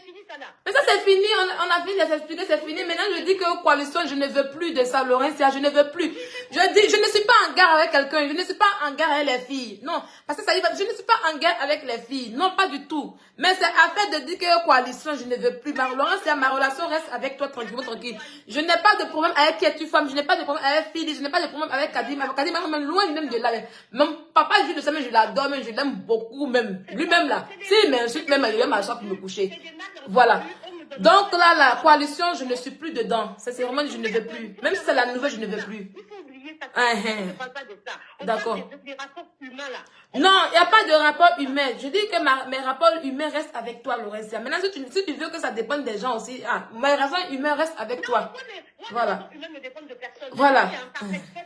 Mais ça, c'est fini. On a fini de s'expliquer, c'est fini. Maintenant, je dis que coalition, je ne veux plus de ça, Laurencia. Je ne veux plus. Je dis, je ne suis pas en guerre avec quelqu'un. Je ne suis pas en guerre avec les filles. Non. Parce que ça y va. Je ne suis pas en guerre avec les filles. Non, pas du tout. Mais c'est afin de dire que coalition, je ne veux plus. Laurencia, ma relation reste avec toi tranquillement, tranquille. Je n'ai pas de problème avec qui es-tu femme. Je n'ai pas de problème avec Philly. Je n'ai pas de problème avec Kadima. Kadima, même loin même de là. Mon papa, je le sais, mais je l'adore, mais je l'aime beaucoup, même. Lui-même, là. S'il m'insulte, même, il va m'asseoir pour me coucher. Voilà. Donc là, la coalition, je ne suis plus dedans. C'est vraiment, je ne veux plus. Même si c'est la nouvelle, je ne veux plus. Il faut oublier ça. On ne parle pas de ça. D'accord. Des rapports humains là. Non, il n'y a pas de rapport humain. Je dis que mes rapports humains restent avec toi, Laurencia. Maintenant, si tu veux que ça dépende des gens aussi, mes rapports humains restent avec toi. Voilà. Mes rapports humains ne dépendent de personne. Voilà.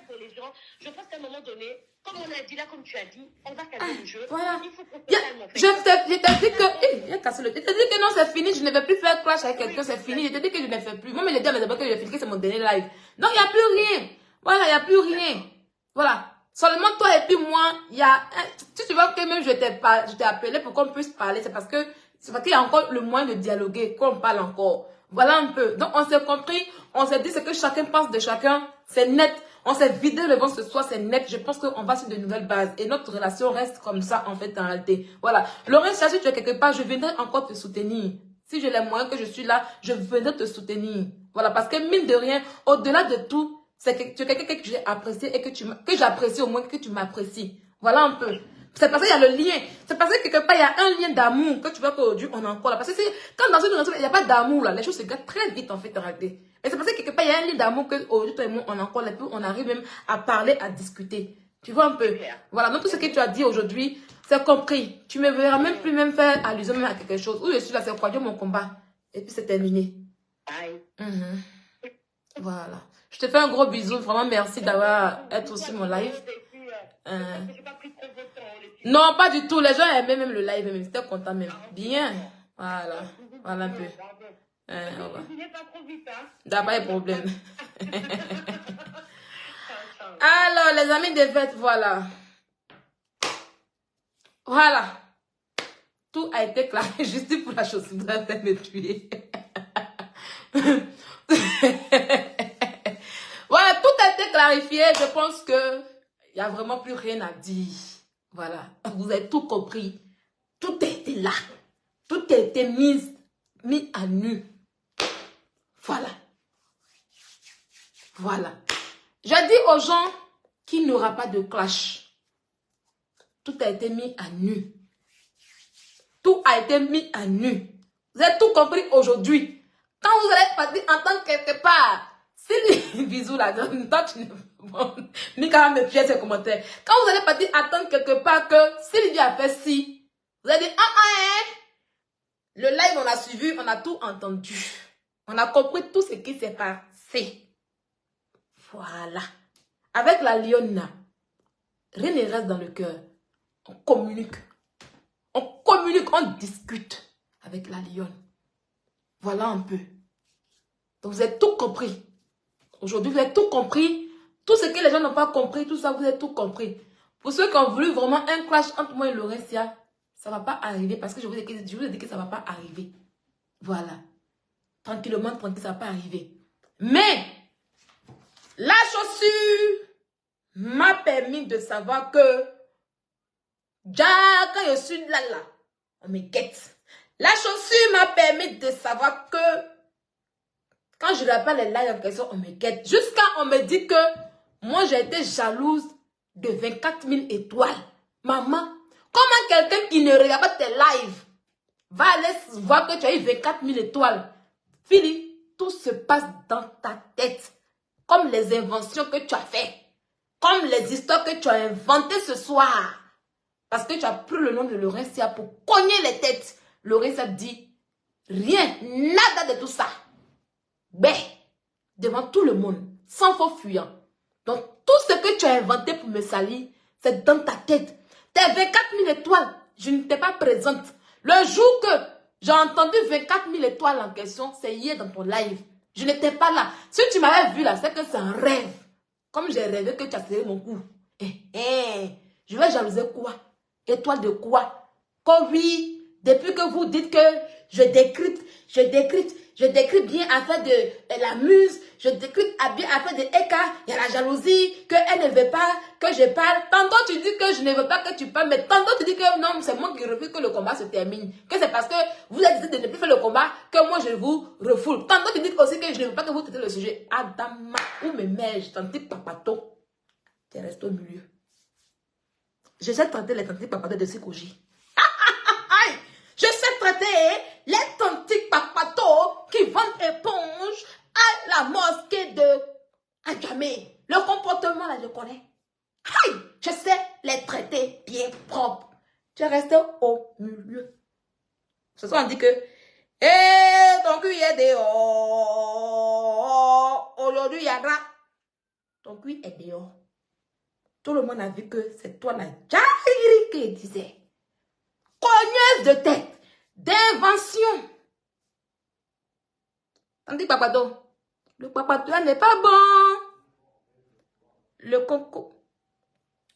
Pour les gens. Je pense qu'à un moment donné, comme on a dit là, comme tu as dit, on va calmer le jeu. Voilà. Il faut qu'on je t'ai dit que, il a cassé le. Je t'ai dit que non, c'est fini, je ne vais plus faire clash avec quelqu'un, c'est fini. Je t'ai dit que je ne fais plus. Moi, mais j'ai dit à mes amis que je fais que c'est mon dernier live. Donc, il n'y a plus rien. Voilà, il n'y a plus rien. Voilà. Seulement toi et puis moi, il y a si tu vois que même je t'ai appelé pour qu'on puisse parler, c'est parce qu'il y a encore le moyen de dialoguer, qu'on parle encore. Voilà un peu. Donc, on s'est compris, on s'est dit ce que chacun pense de chacun, c'est net. On s'est vidé le ventre ce soir, c'est net. Je pense qu'on va sur de nouvelles bases. Et notre relation reste comme ça, en fait, en réalité. Voilà. Laurencia, si tu es quelque part, je viendrai encore te soutenir. Si j'ai les moyens que je suis là, je viendrai te soutenir. Voilà. Parce que, mine de rien, au-delà de tout, c'est que tu es quelqu'un que j'ai apprécié et que j'apprécie au moins que tu m'apprécies. Voilà un peu. C'est parce qu'il y a le lien. C'est parce que quelque part, il y a un lien d'amour que tu vois qu'aujourd'hui, on est encore là. Parce que quand dans une relation, il n'y a pas d'amour là, les choses se gâtent très vite en fait en réalité. Et c'est parce que quelque part, il y a un lien d'amour qu'aujourd'hui, toi et moi, on est encore là. Puis on arrive même à parler, à discuter. Tu vois un peu. Voilà. Donc tout ce que tu as dit aujourd'hui, c'est compris. Tu me verras même plus même faire allusion même à quelque chose. Où je suis là, c'est quoi, Dieu mon combat. Et puis c'est terminé. Bye. Voilà. Je te fais un gros bisou. Vraiment, merci d'avoir été aussi mon live. Non, pas du tout. Les gens aimaient même le live. Même. C'était content même. Bien. Voilà. Voilà un peu. T'as pas de problème. Alors, les amis des fêtes, voilà. Voilà. Tout a été clarifié. Juste pour la chaussure. Vous allez me tuer. Voilà, tout a été clarifié. Je pense que il n'y a vraiment plus rien à dire. Voilà. Vous avez tout compris. Tout a été là. Tout a été mis à nu. Voilà. Voilà. Je dis aux gens qu'il n'y aura pas de clash. Tout a été mis à nu. Tout a été mis à nu. Vous avez tout compris aujourd'hui. Quand vous allez partir entendre quelque part, si bisous là, toi tu ne... Bon, Mika me pièce ses commentaires. Quand vous allez partir attendre quelque part que Sylvie a fait ci, vous allez dire le live on a suivi, on a tout entendu. On a compris tout ce qui s'est passé. Voilà. Avec la Lyonna, rien ne reste dans le cœur. On communique. On communique, on discute avec la Lyonne. Voilà un peu. Donc vous avez tout compris. Aujourd'hui, vous avez tout compris. Tout ce que les gens n'ont pas compris, tout ça, vous avez tout compris. Pour ceux qui ont voulu vraiment un clash entre moi et Laurentia, ça ne va pas arriver parce que je vous ai dit que ça ne va pas arriver. Voilà. Tranquillement, tranquille, ça ne va pas arriver. Mais, la chaussure m'a permis de savoir que déjà, quand je suis là, on me guette. La chaussure m'a permis de savoir que quand je n'ai pas les lives en question, on me guette. Jusqu'à on me dit que moi, j'ai été jalouse de 24 000 étoiles. Maman, comment quelqu'un qui ne regarde pas tes lives va aller voir que tu as eu 24 000 étoiles? Philippe, tout se passe dans ta tête. Comme les inventions que tu as faites. Comme les histoires que tu as inventées ce soir. Parce que tu as pris le nom de Laurentia pour cogner les têtes. Laurentia dit rien, nada de tout ça. Ben, devant tout le monde, sans faux fuyant. Donc, tout ce que tu as inventé pour me salir, c'est dans ta tête. Tes 24 000 étoiles, je ne t'ai pas présente. Le jour que j'ai entendu 24 000 étoiles en question, c'est hier dans ton live. Je n'étais pas là. Si tu m'avais vu là, c'est que c'est un rêve. Comme j'ai rêvé que tu as serré mon cou. Je vais jalouser quoi? Étoile de quoi? Comme oui, depuis que vous dites que je décrypte bien afin de la muse, je décrypte bien afin de écart, il y a la jalousie, qu'elle ne veut pas que je parle. Tantôt tu dis que je ne veux pas que tu parles, mais tantôt tu dis que non, c'est moi qui refuse que le combat se termine. Que c'est parce que vous avez décidé de ne plus faire le combat que moi je vous refoule. Tantôt tu dis aussi que je ne veux pas que vous traitez le sujet. Adama, où me mets-je, tantique papato? Tu restes au milieu. Je sais traiter les tantiques papato de Sikoji. Je sais traiter les tantiques papato qui vendent éponge à la mosquée de Adjamé. Le comportement là, je connais. Aïe, je sais les traiter bien propres. Tu es resté au milieu. Ce soir, on dit que ton cul est dehors. Aujourd'hui, il y a là. Ton cul est dehors. Tout le monde a vu que c'est toi la Jairi qui disait. Cogneuse de tête, d'invention. Tandis papato, le papato n'est pas bon. Le coco,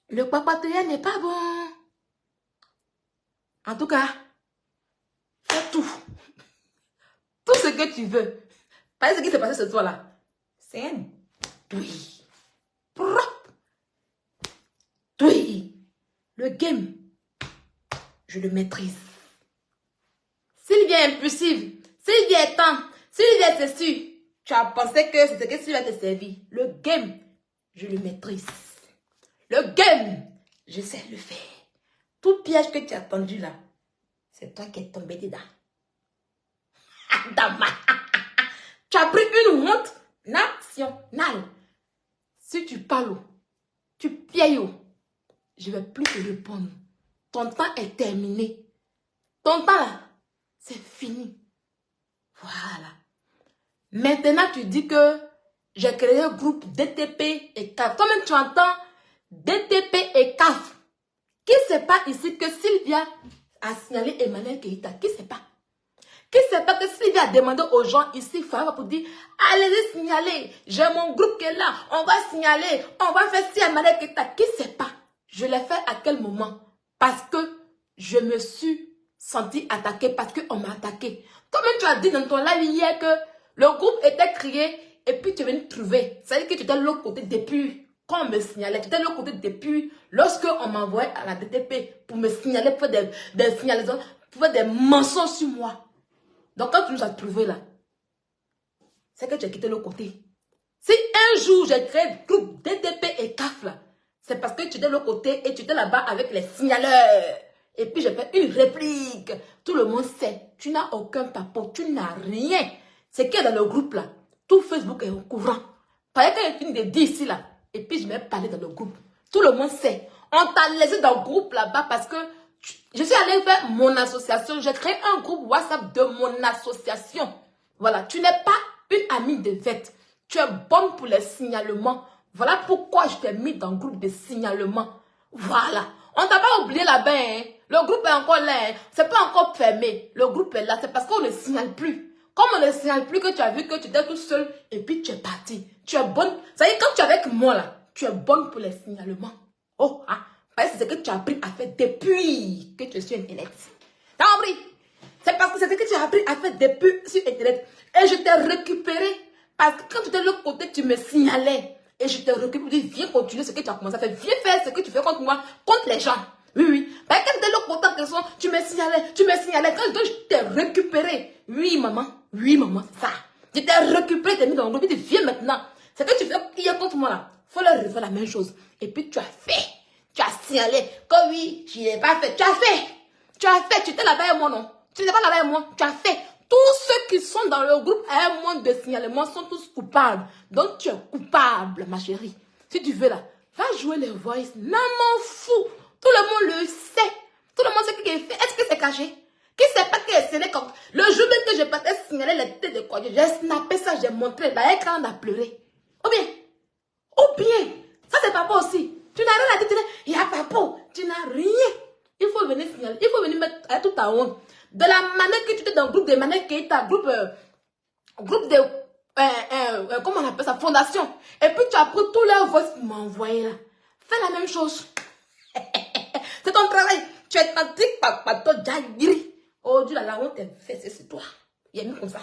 le papato n'est pas bon. En tout cas, fais tout. Tout ce que tu veux. Pas ce qui s'est passé ce soir-là. C'est un douille. Propre. Oui, le game, je le maîtrise. S'il vient impulsif, s'il vient temps, s'il vient ceci, tu as pensé que c'est ce que Sylvie va te servir. Le game, je le maîtrise. Le game, je sais le faire. Tout piège que tu as tendu là, c'est toi qui es tombé dedans. Adama. Tu as pris une honte nationale. Si tu parles, tu piailles. Je ne vais plus te répondre. Ton temps est terminé. Ton temps là, c'est fini. Voilà. Maintenant, tu dis que j'ai créé un groupe DTP et CAF. Toi-même, tu entends DTP et CAF. Qui ne sait pas ici que Sylvia a signalé Emmanuel Keïta? Qui ne sait pas? Qui ne sait pas que Sylvia a demandé aux gens ici, pour dire, allez-y signaler, j'ai mon groupe qui est là, on va signaler, on va faire ci à Emmanuel Keïta. Qui ne sait pas? Je l'ai fait à quel moment? Parce que je me suis sentie attaquée, parce qu'on m'a attaquée. Toi-même, tu as dit dans ton live hier que le groupe était créé et puis tu es venu trouver. C'est-à-dire que tu étais de l'autre côté depuis, quand on me signalait, tu étais de l'autre côté depuis, lorsqu'on m'envoyait à la DTP pour me signaler, pour faire des signalisations, pour faire des mensonges sur moi. Donc quand tu nous as trouvés là, c'est que tu as quitté l'autre côté. Si un jour j'ai créé le groupe DTP et CAF là, c'est parce que tu étais de l'autre côté et tu étais là-bas avec les signaleurs. Et puis j'ai fait une réplique. Tout le monde sait, tu n'as aucun papo, tu n'as rien. C'est qu'il y a dans le groupe là, tout Facebook est au courant. Par exemple, quand il finit de dire ici là, et puis je vais parler dans le groupe. Tout le monde sait. On t'a laissé dans le groupe là-bas parce que je suis allée faire mon association. J'ai créé un groupe WhatsApp de mon association. Voilà, tu n'es pas une amie de Vette. Tu es bonne pour les signalements. Voilà pourquoi je t'ai mis dans le groupe de signalements. Voilà. On t'a pas oublié là-bas. Hein. Le groupe est encore là. Hein. C'est pas encore fermé. Le groupe est là. C'est parce qu'on ne signale plus. Comme on ne signale plus que tu as vu que tu étais tout seul et puis tu es parti. Tu es bonne. Ça y est, quand tu es avec moi là, tu es bonne pour les signalements. Oh, ah. C'est ce que tu as appris à faire depuis que tu es sur Internet. T'as compris? C'est parce que c'est ce que tu as appris à faire depuis sur Internet. Et je t'ai récupéré. Parce que quand tu étais de l'autre côté, tu me signalais. Et je t'ai récupéré. Viens continuer ce que tu as commencé à faire. Viens faire ce que tu fais contre moi, contre les gens. Oui, oui. Parce que quand tu étais de l'autre côté, tu me signalais. Tu me signalais. Quand je t'ai récupéré. Oui, maman. Oui, maman, c'est ça. Je t'ai récupéré, t'es mis dans le groupe. Tu dis, viens maintenant. C'est que tu fais hier contre moi là. Il faut leur refaire la même chose. Et puis tu as fait. Tu as signalé que oui, je n'ai pas fait. Tu as fait. Tu as fait. Tu étais là-bas avec moi, non? Tu n'étais pas là-bas avec moi. Tu as fait. Tous ceux qui sont dans le groupe à un moment de signalement sont tous coupables. Donc tu es coupable, ma chérie. Si tu veux là, va jouer les voice. Non, m'en fous. Tout le monde le sait. Tout le monde sait ce qu'il fait. Est-ce que c'est caché? Qui ne sait pas que c'est comme le jour même que je partais signaler les têtes de quoi? J'ai snappé ça, j'ai montré. Là, écran, on a pleuré. Ou bien, ça c'est papa aussi. Tu n'as rien à dire, il y a papa, tu n'as rien. Il faut venir signaler, il faut venir mettre tout à honte. De la manière que tu étais dans le groupe de manière qui est ta groupe de, comment on appelle ça, fondation. Et puis tu as pris tous leurs voix pour m'envoyer là. Fais la même chose. C'est ton travail. Tu es tantique par toi, Jagiri. Oh Dieu, la honte est fessée sur toi. Il est mis comme ça.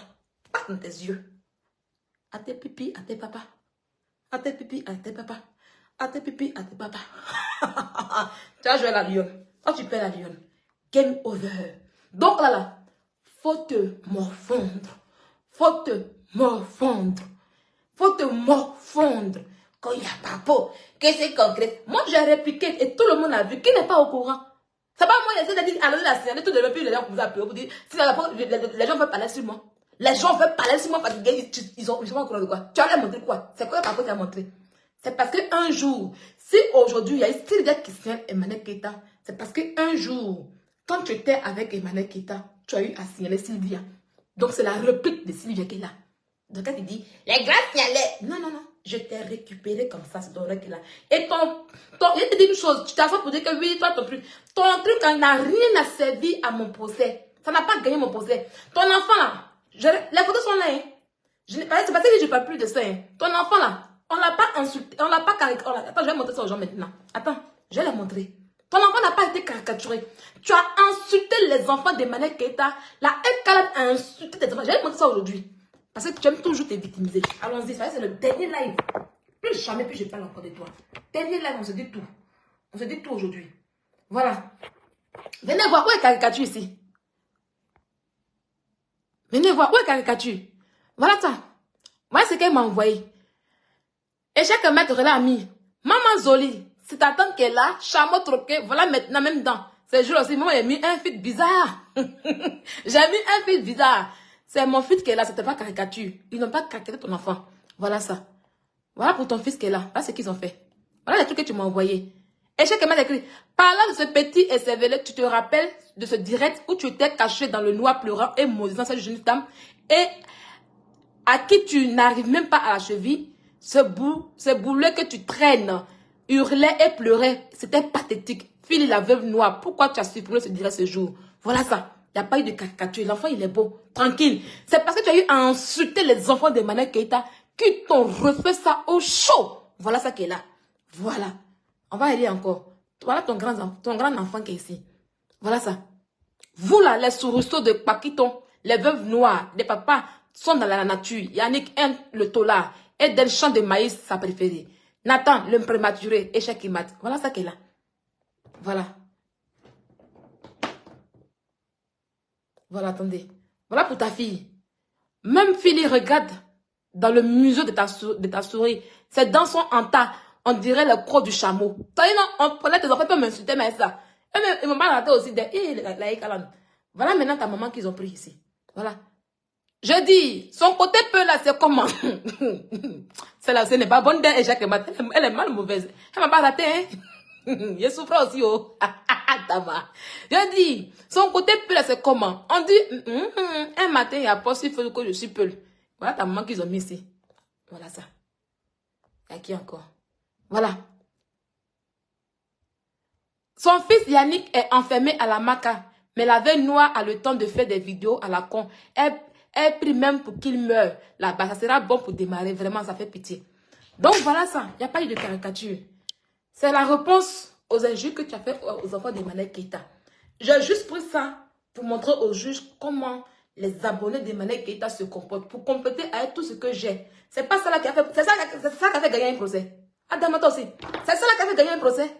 Pas dans tes yeux. À tes pipis, à tes papas. À tes pipis, à tes papas. À tes pipis, à tes papas. Tu as joué la lionne. Quand tu perds la lionne, game over. Donc là, faut te morfondre. Faut te morfondre. Faut te morfondre. Quand il n'y a pas peau, que c'est concret. Moi, j'ai répliqué et tout le monde a vu. Qui n'est pas au courant? C'est pas moi, j'essaie de dire, allons la signaler, tout de même, puis les gens vous appellent, vous dites, si les gens veulent parler sur moi. Les gens veulent parler sur moi parce qu'ils sont pas au courant de quoi. Tu as leur montré quoi? C'est quoi le papa qui a montré? C'est parce qu'un jour, si aujourd'hui, il y a une Sylvia qui signale Emmanuel Keïta, c'est parce qu'un jour, quand tu étais avec Emmanuel Keïta, tu as eu à signaler Sylvia. Donc, c'est la réplique de Sylvia qui est là. Donc, quand tu dis, les gars signalaient. Non, non, non. Je t'ai récupéré comme ça, c'est ton qui est là. Et je te dis une chose, tu t'as fait pour dire que oui, toi, ton truc, ça n'a rien à servir à mon procès. Ça n'a pas gagné mon procès. Ton enfant là, les photos sont là. Hein. C'est parce que je ne parle plus de ça. Hein. Ton enfant là, on ne l'a pas insulté, on ne l'a pas caricaturé. Attends, je vais montrer ça aux gens maintenant. Attends, je vais les montrer. Ton enfant n'a pas été caricaturé. Tu as insulté les enfants d'Emmanuel Keïta. La F-Calade a insulté tes enfants. Je vais montrer ça aujourd'hui. Parce que tu aimes toujours te victimiser. Allons-y, c'est le dernier live. Plus jamais, plus je parle encore de toi. Dernier live, on se dit tout. On se dit tout aujourd'hui. Voilà. Venez voir, où est caricature ici? Venez voir, où est caricature? Voilà ça. Voilà ce qu'elle m'a envoyé. Et chaque maître l'a mis. Maman Zoli, c'est ta tante qui est là, chameau troqué, voilà maintenant même dans. Ces jours aussi, maman a mis un feed bizarre. J'ai mis un feed bizarre. C'est mon fils qui est là, c'était pas caricature. Ils n'ont pas caricaturé ton enfant. Voilà ça. Voilà pour ton fils qui est là. Voilà ce qu'ils ont fait. Voilà les trucs que tu m'as envoyés. Et chacun m'a écrit, parlant de ce petit et sévère, tu te rappelles de ce direct où tu étais caché dans le noir pleurant et maudissant cette jeune dame et à qui tu n'arrives même pas à la cheville. ce boulet que tu traînes, hurlait et pleurait. C'était pathétique. Phil, la veuve noire, pourquoi tu as supprimé ce direct ce jour? Voilà ça. Il n'y a pas eu de caricature. L'enfant, il est beau. Tranquille. C'est parce que tu as eu à insulter les enfants de Mané Keita qui t'ont refait ça au chaud. Voilà ça qui est là. Voilà. On va aller encore. Voilà ton grand enfant qui est ici. Voilà ça. Vous là, les sourceaux de Paquiton, les veuves noires, les papas sont dans la nature. Yannick aime le tola. Et d'un champ de maïs, sa préférée. Nathan, le prématuré, échec et mat. Voilà ça qui est là. Voilà. Voilà, attendez. Voilà pour ta fille. Même Philly regarde dans le museau de ta souris. Ses dents sont en tas. On dirait le croc du chameau. On prenait tes enfants, peut m'insulter, mais ça. Et maman a aussi des... Voilà maintenant ta maman qu'ils ont pris ici. Voilà. Je dis, son côté peu là, c'est comment? Celle-là, ce n'est pas bonne d'un échec. Elle est mal mauvaise. Elle m'a pas raté, hein? Je souffre aussi, oh. Je dis, son côté peu là, c'est comment? On dit, un matin, il y a pas si peu que je suis peu. Voilà ta maman qu'ils ont mis ici. Voilà ça. Il y a qui encore? Voilà. Son fils Yannick est enfermé à la maca. Mais la veuve noire a le temps de faire des vidéos à la con. Elle prie même pour qu'il meure. Là-bas, ça sera bon pour démarrer. Vraiment, ça fait pitié. Donc, voilà ça. Il n'y a pas eu de caricature. C'est la réponse aux injures que tu as fait aux enfants de Mané Keita. J'ai juste pris ça pour montrer aux juges comment les abonnés de Mané Keita se comportent. Pour compléter avec tout ce que j'ai. C'est pas ça là qui a fait... C'est ça qui a fait gagner un procès. Adam, toi aussi. C'est ça là qui a fait gagner un procès.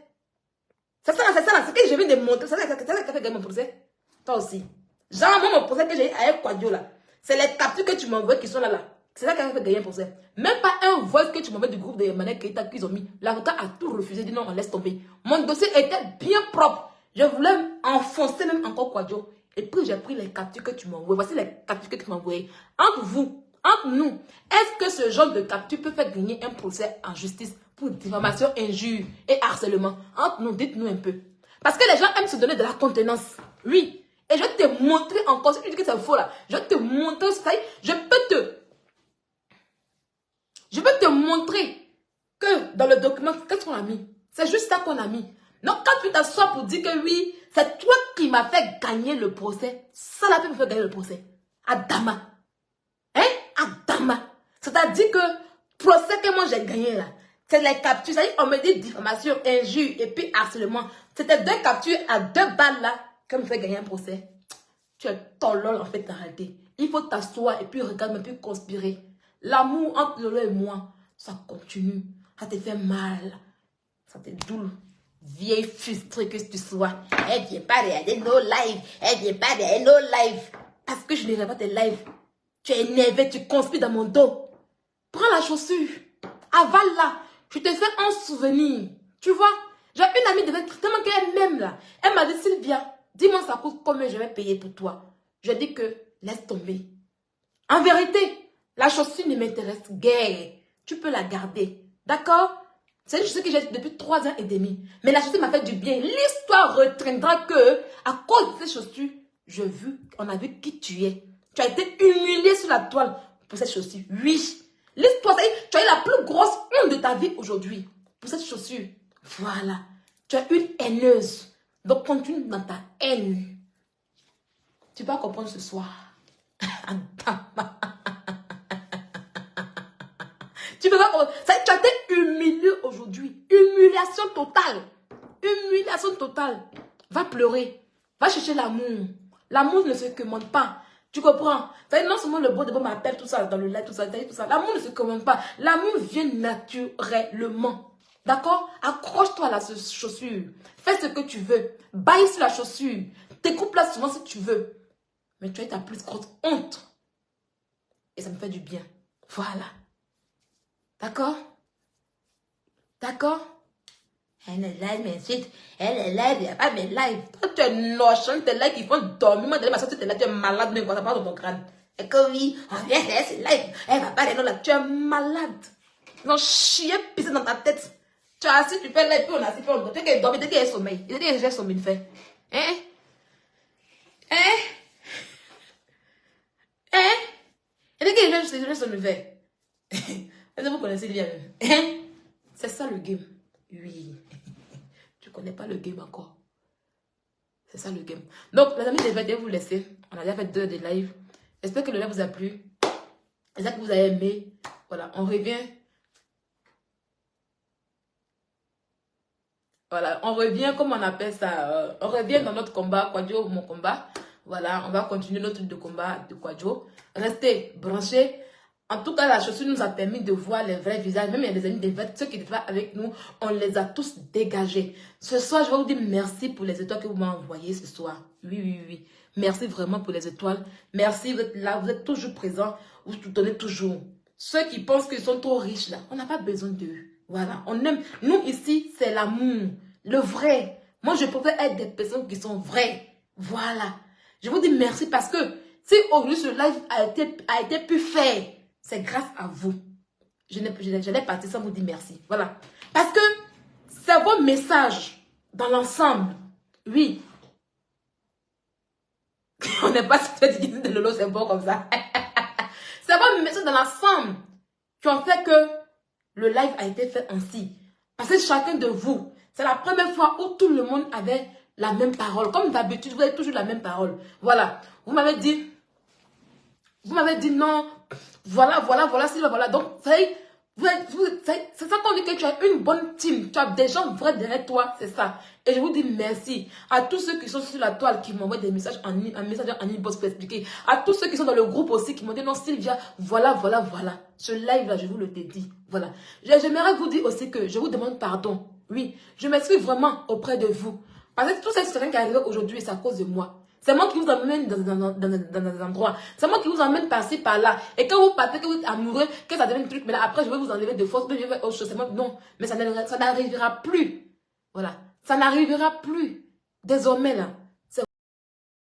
C'est ça, c'est que je viens de montrer. C'est ça qui a fait gagner mon procès. Toi aussi. Genre, moi, mon procès que j'ai eu avec Quadio là, c'est les captures que tu m'envoies qui sont là. C'est ça qui a fait gagner un procès. Même pas un voice que tu m'envoies du groupe de Mané Keita qu'ils ont mis. L'avocat a tout refusé, dit non, on laisse tomber. Mon dossier était bien propre. Je voulais enfoncer même encore Quadio. Et puis j'ai pris les captures que tu m'envoies. Voici les captures que tu m'as envoyées. Entre vous, entre nous, est-ce que ce genre de capture peut faire gagner un procès en justice pour diffamation, injure et harcèlement? Entre nous, dites-nous un peu. Parce que les gens aiment se donner de la contenance. Oui. Et je vais te montrer encore. Si tu dis que c'est faux là, je vais te montrer ça. Je peux te montrer que dans le document, qu'est-ce qu'on a mis? C'est juste ça qu'on a mis. Donc quand tu t'assois pour dire que oui, c'est toi qui m'as fait gagner le procès, ça là peut me faire gagner le procès. Adama. Hein? Adama. C'est-à-dire que procès que moi j'ai gagné là, c'est les captures. C'est-à-dire on me dit diffamation, injure et puis harcèlement. C'était 2 captures à 2 balles là que me fait gagner un procès. Tu es tolol en fait en réalité. Il faut t'asseoir et puis regarder et puis conspirer. L'amour entre Lolo et moi, ça continue. Ça te fait mal. Ça te doule. Vieille frustrée que tu sois. Elle vient pas regarder nos lives. Elle vient pas regarder nos lives. Parce que je ne regarde pas tes lives. Tu es énervé, tu conspires dans mon dos. Prends la chaussure. Avale-la. Je te fais un souvenir. Tu vois? J'ai une amie de tellement qu'elle m'aime là. Elle m'a dit, Sylvia, dis-moi ça coûte combien je vais payer pour toi. Je dis que laisse tomber. En vérité, la chaussure ne m'intéresse guère. Tu peux la garder. D'accord? C'est une chaussure que j'ai depuis 3 ans et demi. Mais la chaussure m'a fait du bien. L'histoire retiendra que, à cause de ces chaussures, on a vu qui tu es. Tu as été humilié sur la toile pour cette chaussure. Oui. L'histoire, tu as eu la plus grosse honte de ta vie aujourd'hui pour cette chaussure. Voilà. Tu es une haineuse. Donc continue dans ta haine. Tu vas comprendre ce soir. Tu vas comprendre. Tu as été humilié aujourd'hui. Humiliation totale. Humiliation totale. Va pleurer. Va chercher l'amour. L'amour ne se commande pas. Tu comprends? Non seulement le beau de bon m'appelle tout ça dans le live, tout ça. L'amour ne se commande pas. L'amour vient naturellement. D'accord? Accroche-toi à la chaussure. Fais ce que tu veux. Baille sur la chaussure. Découpe-la souvent si tu veux. Mais tu as ta plus grosse honte. Et ça me fait du bien. Voilà. D'accord? D'accord? Elle est live, mais ensuite, elle est live, il n'y a pas mes lives. Toi, tu es nochant, tes lives qui font dormir. Moi, ma soeur, tu es là, tu es malade, même quand ça parle de ton crâne. Et que oui, on vient, c'est live. Elle va pas non là, tu es malade. Non, chier, pisser dans ta tête. Tu as assis, tu fais là, et puis on a assis, puis on dort. Tu es qu'elle dort, tu es qu'elle est sommeil. Tu es qu'elle est sommeil, fait. Hein? Tu es qu'elle est sommeil, fait. Est-ce que vous connaissez bien? C'est ça le game. Oui. Tu connais pas le game encore. C'est ça le game. Donc, les amis, je vais vous laisser. On a déjà fait 2 heures de live. J'espère que le live vous a plu. J'espère que vous avez aimé. Voilà, on revient. Voilà, on revient, comme on appelle ça, on revient dans notre combat, Quadio, mon combat. Voilà, on va continuer notre truc de combat de Quadio. Restez branchés. En tout cas, la chaussure nous a permis de voir les vrais visages. Même il y a des amis, ceux qui étaient pas avec nous, on les a tous dégagés. Ce soir, je vais vous dire merci pour les étoiles que vous m'avez envoyées ce soir. Oui, oui, oui. Merci vraiment pour les étoiles. Merci, vous êtes là, vous êtes toujours présents. Vous soutenez toujours. Ceux qui pensent qu'ils sont trop riches là, on n'a pas besoin d'eux. Voilà, on aime. Nous ici, c'est l'amour. Le vrai. Moi, je préfère être des personnes qui sont vraies. Voilà. Je vous dis merci parce que si aujourd'hui ce live a été pu faire, c'est grâce à vous. J'allais partir sans vous dire merci. Voilà. Parce que c'est vos messages dans l'ensemble. Oui. On n'est pas sur cette idée de Lolo, c'est bon comme ça. C'est vos messages dans l'ensemble qui ont fait que le live a été fait ainsi. Parce que chacun de vous, c'est la première fois où tout le monde avait la même parole. Comme d'habitude, vous avez toujours la même parole. Voilà. Vous m'avez dit non. Voilà, Sylvain, voilà. Donc, c'est ça qu'on dit que tu as une bonne team. Tu as des gens vrais derrière toi, c'est ça. Et je vous dis merci à tous ceux qui sont sur la toile, qui m'envoient des messages en inbox pour expliquer. À tous ceux qui sont dans le groupe aussi, qui m'ont dit non, Sylvia, voilà. Ce live-là, je vous le dédie. Voilà. J'aimerais vous dire aussi que je vous demande pardon. Oui, je m'excuse vraiment auprès de vous. Parce que tout ça, c'est rien qui est arrivé aujourd'hui, c'est à cause de moi. C'est moi qui vous amène dans des endroits. C'est moi qui vous emmène par-ci, par-là. Et quand vous partez, que vous êtes amoureux, que ça devient un truc, mais là, après, je vais vous enlever de force, je vais faire autre chose. Non, mais ça n'arrivera plus. Voilà. Ça n'arrivera plus. Désormais, là.